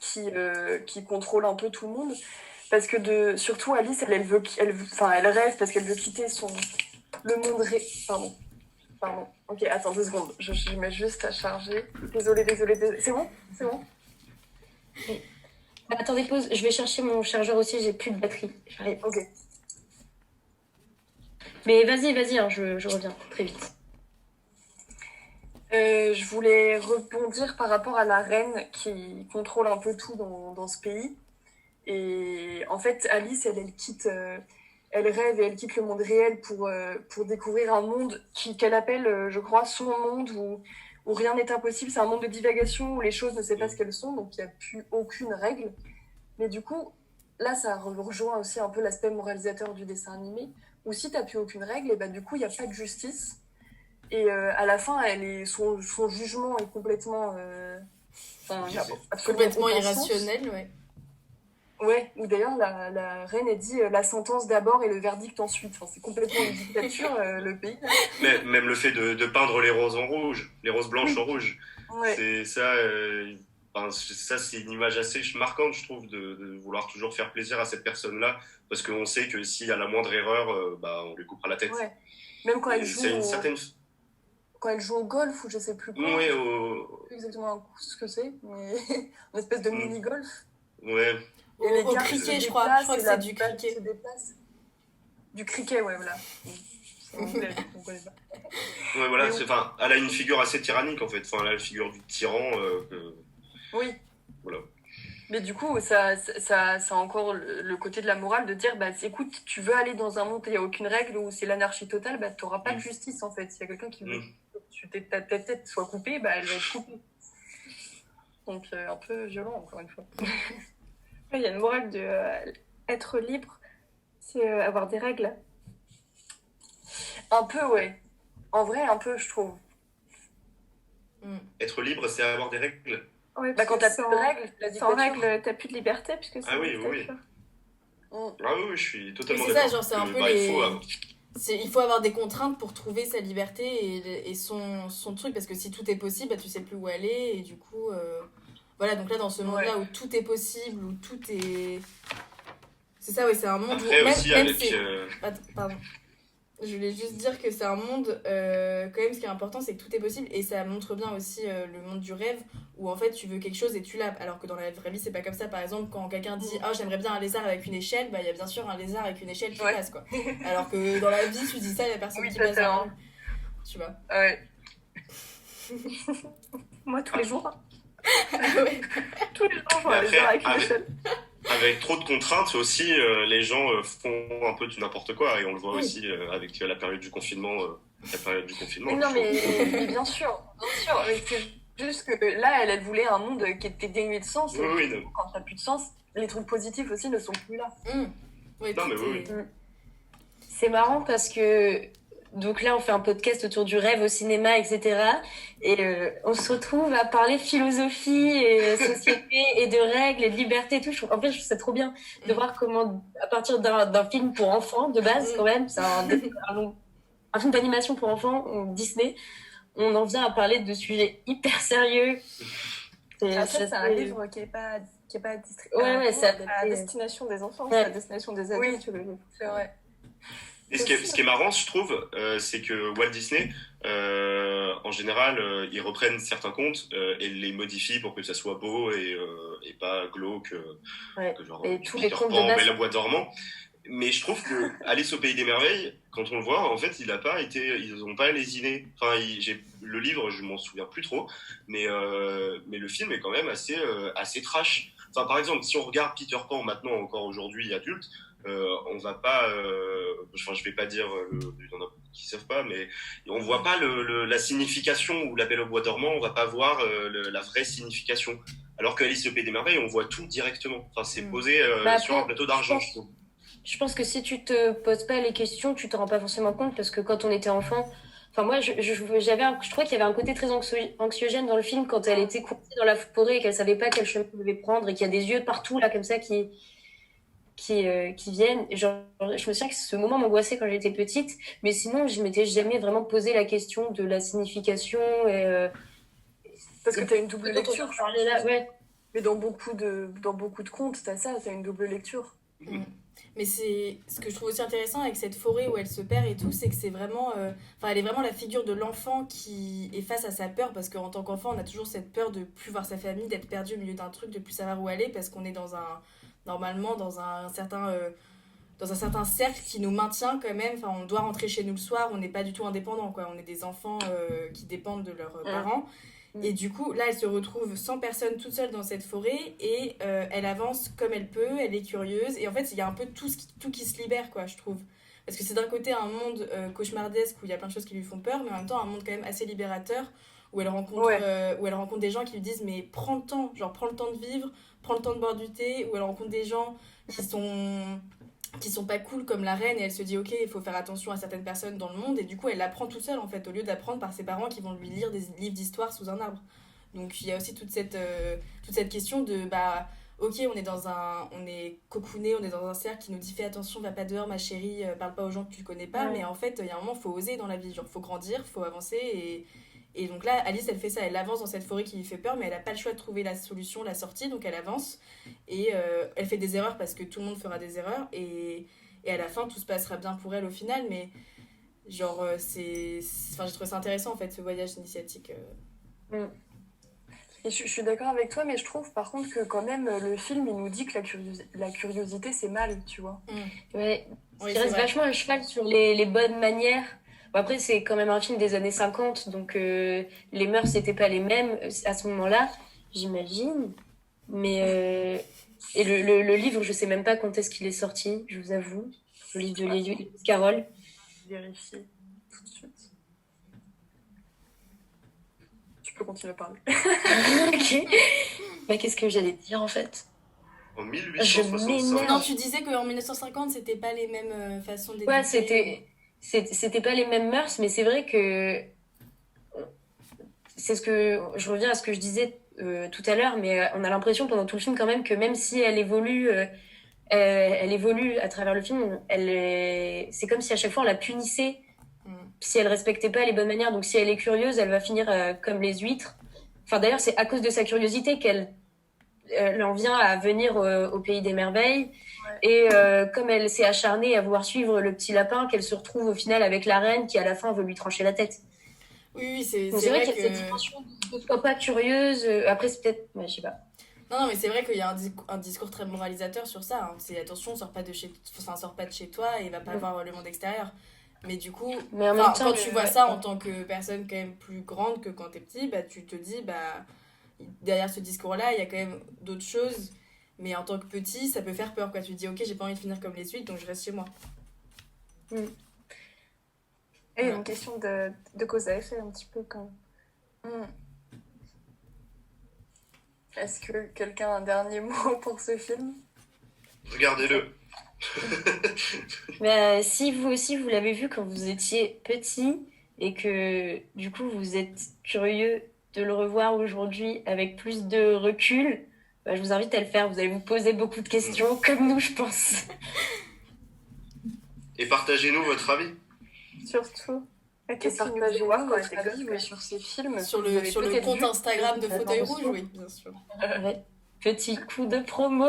qui contrôle un peu tout le monde. Parce que surtout Alice, elle rêve parce qu'elle veut quitter le monde Pardon. Ok, attends 2 secondes. Je mets juste à charger. Désolée. C'est bon? Oui. Attendez, pause. Je vais chercher mon chargeur aussi. J'ai plus de batterie. J'arrive. Ok. Mais vas-y, hein, je reviens très vite. Je voulais rebondir par rapport à la reine qui contrôle un peu tout dans ce pays. Et en fait, Alice, elle quitte, elle rêve et elle quitte le monde réel pour découvrir un monde qu'elle appelle, je crois, son monde où rien n'est impossible. C'est un monde de divagation où les choses ne savent pas ce qu'elles sont, donc il n'y a plus aucune règle. Mais du coup, là, ça rejoint aussi un peu l'aspect moralisateur du dessin animé, où si tu n'as plus aucune règle, et du coup, il n'y a pas de justice. Et à la fin, son jugement est complètement... complètement irrationnel, ouais. Ouais, ou d'ailleurs la reine a dit la sentence d'abord et le verdict ensuite. Enfin, c'est complètement une dictature, le pays. Mais même le fait de peindre les roses en rouge, les roses blanches en rouge, ouais. C'est ça. Ça, c'est une image assez marquante, je trouve, de vouloir toujours faire plaisir à cette personne-là, parce qu'on sait que s'il y a la moindre erreur, on lui coupera la tête. Ouais. Même quand elle joue. C'est une certaine. Quand elle joue au golf ou je sais plus quoi. Ouais, je sais plus exactement ce que c'est, mais une espèce de mini-golf. Ouais. Au cricket, je crois que c'est du cricket. Du cricket, ouais, voilà. Ouais, voilà, elle a une figure assez tyrannique en fait. Enfin, elle a la figure du tyran. Oui. Voilà. Mais du coup, ça a encore le côté de la morale de dire écoute, tu veux aller dans un monde où il n'y a aucune règle, où c'est l'anarchie totale, tu n'auras pas de justice en fait. S'il y a quelqu'un qui veut que ta tête soit coupée, elle va être coupée. Donc, un peu violent, encore une fois. Il y a une morale de être libre, c'est avoir des règles. Un peu, ouais. En vrai, un peu, je trouve. Être libre, c'est avoir des règles. Ouais, quand t'as plus de règles, sans règles, t'as plus de liberté, puisque c'est oui. Ah oui, je suis totalement d'accord. C'est ça, genre c'est un peu il faut avoir des contraintes pour trouver sa liberté et son truc, parce que si tout est possible, tu sais plus où aller, et du coup... Voilà, donc là, dans ce monde-là où tout est possible, où tout est... C'est ça, oui, c'est un monde après, où... aussi même avec... Pardon. Je voulais juste dire que c'est un monde, quand même, ce qui est important, c'est que tout est possible, et ça montre bien aussi le monde du rêve, où en fait, tu veux quelque chose et tu l'as, alors que dans la vraie vie, c'est pas comme ça. Par exemple, quand quelqu'un dit « Ah, j'aimerais bien un lézard avec une échelle », il y a bien sûr un lézard avec une échelle qui passe, quoi. Alors que dans la vie, tu dis ça, il y a personne qui passe dans la rue. Tu vois. Ouais. Moi, tous les jours. Ouais. Tous les jours, je vois un lézard avec une échelle. Avec trop de contraintes aussi, les gens font un peu du n'importe quoi, et on le voit aussi avec la période du confinement. Non, mais bien sûr. Mais c'est juste que là, elle voulait un monde qui était dénué de sens. Oui, quand t'as plus de sens, les trucs positifs aussi ne sont plus là. Oui, non, mais oui. C'est marrant parce que donc là, on fait un podcast autour du rêve au cinéma, etc. Et on se retrouve à parler philosophie et société et de règles et de liberté et tout. En fait, je trouve ça trop bien de voir comment, à partir d'un film pour enfants, de base quand même, c'est un film d'animation pour enfants, Disney, on en vient à parler de sujets hyper sérieux. C'est un livre qui est pas distribué. Ouais, c'est à destination des enfants, c'est à destination des adultes. Oui, c'est vrai. Et ce qui est marrant, je trouve, c'est que Walt Disney, en général, ils reprennent certains contes et les modifient pour que ça soit beau et pas glauque, ouais. que genre et tous Peter les contes Pan, de base. mais la boîte dormant. Mais je trouve que Alice au Pays des Merveilles, quand on le voit, en fait, ils n'ont pas lésiné. Enfin, le livre, je m'en souviens plus trop, mais le film est quand même assez trash. Enfin, par exemple, si on regarde Peter Pan maintenant, encore aujourd'hui adulte, on va pas, enfin, je vais pas dire, il y en a qui savent pas, mais on voit pas la signification, ou La Belle au bois dormant, on va pas voir la vraie signification. Alors que Alice au Pays des Merveilles, on voit tout directement. Enfin, c'est posé Bah sur un après, plateau d'argent, je trouve. je pense que si tu te poses pas les questions, tu te rends pas forcément compte parce que quand on était enfant, enfin moi je trouvais qu'il y avait un côté très anxiogène dans le film quand elle était coincée dans la forêt et qu'elle savait pas quel chemin elle devait prendre et qu'il y a des yeux partout là comme ça qui viennent. Genre, je me souviens que ce moment m'angoissait quand j'étais petite, mais sinon je m'étais jamais vraiment posé la question de la signification Parce que tu as une double dont on lecture. en parlait là, ouais. Mais dans beaucoup de contes, t'as ça, t'as une double lecture. Mais c'est ce que je trouve aussi intéressant avec cette forêt où elle se perd et tout, c'est que c'est vraiment, enfin, elle est vraiment la figure de l'enfant qui est face à sa peur, parce qu'en tant qu'enfant, on a toujours cette peur de plus voir sa famille, d'être perdu au milieu d'un truc, de plus savoir où aller, parce qu'on est normalement dans dans un certain cercle qui nous maintient quand même. Enfin, on doit rentrer chez nous le soir, on n'est pas du tout indépendant, quoi. On est des enfants qui dépendent de leurs parents. Et du coup, là, elle se retrouve sans personne, toute seule dans cette forêt, et elle avance comme elle peut, elle est curieuse, et en fait, il y a un peu tout qui se libère, quoi, je trouve. Parce que c'est d'un côté un monde cauchemardesque où il y a plein de choses qui lui font peur, mais en même temps un monde quand même assez libérateur, où où elle rencontre des gens qui lui disent mais prends le temps, genre prends le temps de vivre, prends le temps de boire du thé, où elle rencontre des gens qui sont pas cool comme la reine, et elle se dit ok, il faut faire attention à certaines personnes dans le monde, et du coup elle apprend toute seule en fait, au lieu d'apprendre par ses parents qui vont lui lire des livres d'histoire sous un arbre. Donc il y a aussi toute cette question de bah ok, on est cocooné, on est dans un cercle qui nous dit fais attention, va pas dehors ma chérie, parle pas aux gens que tu connais pas, mais en fait il y a un moment faut oser dans la vie, genre faut grandir, faut avancer, et donc là Alice elle fait ça, elle avance dans cette forêt qui lui fait peur, mais elle a pas le choix de trouver la solution, la sortie, donc elle avance, et elle fait des erreurs parce que tout le monde fera des erreurs, et à la fin tout se passera bien pour elle au final, mais genre enfin j'ai trouvé ça intéressant en fait, ce voyage initiatique. Et je suis d'accord avec toi, mais je trouve par contre que quand même le film il nous dit que la curiosité c'est mal, tu vois. Ouais, Oui, qui c'est reste vrai. vachement à cheval sur les bonnes manières. Bon, après, c'est quand même un film des années 50, donc les mœurs n'étaient pas les mêmes à ce moment-là, j'imagine. Mais et le livre, je sais même pas quand est-ce qu'il est sorti, je vous avoue. Le livre de Lewis Carroll. Je vérifie tout de suite. Tu peux continuer à parler. Ok. Bah, qu'est-ce que j'allais dire en fait? En Je 1865. m'énerve. Non, tu disais qu'en 1950 c'était pas les mêmes façons d'éduquer. Ouais, c'était pas les mêmes mœurs, mais c'est vrai que c'est ce que je reviens à ce que je disais tout à l'heure, mais on a l'impression pendant tout le film quand même que même si elle évolue à travers le film, c'est comme si à chaque fois on la punissait si elle respectait pas les bonnes manières. Donc si elle est curieuse, elle va finir comme les huîtres. Enfin d'ailleurs c'est à cause de sa curiosité qu'elle en vient à venir au pays des merveilles. Et comme elle s'est acharnée à vouloir suivre le petit lapin, qu'elle se retrouve au final avec la reine qui à la fin veut lui trancher la tête. Oui, Donc c'est vrai qu'il y a cette dimension de sois pas curieuse. Après c'est peut-être, ouais, je sais pas. Non, mais c'est vrai qu'il y a un discours très moralisateur sur ça. Hein. C'est attention, sors pas de chez toi et va pas voir le monde extérieur. Mais du coup, Mais en même temps, quand tu vois ça en tant que personne quand même plus grande que quand t'es petit, bah tu te dis bah derrière ce discours-là, il y a quand même d'autres choses. Mais en tant que petit, ça peut faire peur, quoi. Tu te dis ok, j'ai pas envie de finir comme les suites, donc je reste chez moi. Et il y a une question de cause à effet un petit peu quand même. Est-ce que quelqu'un a un dernier mot pour ce film? Regardez-le. Mais si vous aussi vous l'avez vu quand vous étiez petit et que du coup vous êtes curieux de le revoir aujourd'hui avec plus de recul, bah, je vous invite à le faire. Vous allez vous poser beaucoup de questions comme nous, je pense. Et partagez-nous votre avis. Surtout. Qu'est-ce qu'il nous dit voir quand elle avis sur ces films Sur le compte Instagram de Fauteuil Rouge, oui, bien sûr. Ouais. Petit coup de promo.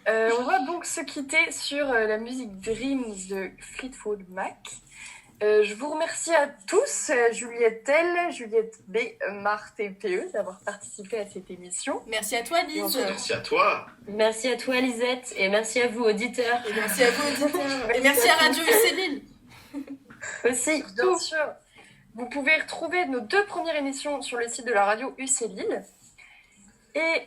On va donc se quitter sur la musique Dreams de Fleetwood Mac. Je vous remercie à tous, Juliette L, Juliette B, Marthe et PE, d'avoir participé à cette émission. Merci à toi, Lise. Merci à toi. Merci à toi, Lisette, et merci à vous, auditeurs. Et merci à vous, auditeurs. Et merci à Radio UC Lille. Aussi. Bien sûr. Vous pouvez retrouver nos 2 premières émissions sur le site de la radio UC Lille. Et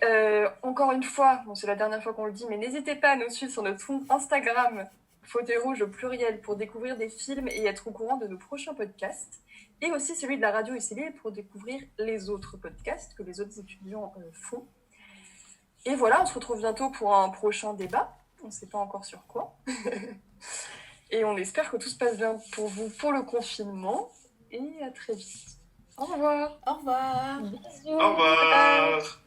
encore une fois, bon, c'est la dernière fois qu'on le dit, mais n'hésitez pas à nous suivre sur notre compte Instagram, Fauteuil Rouge au pluriel, pour découvrir des films et être au courant de nos prochains podcasts. Et aussi celui de la radio UC Lille pour découvrir les autres podcasts que les autres étudiants font. Et voilà, on se retrouve bientôt pour un prochain débat. On ne sait pas encore sur quoi. Et on espère que tout se passe bien pour vous pour le confinement. Et à très vite. Au revoir. Au revoir. Bisous. Au revoir.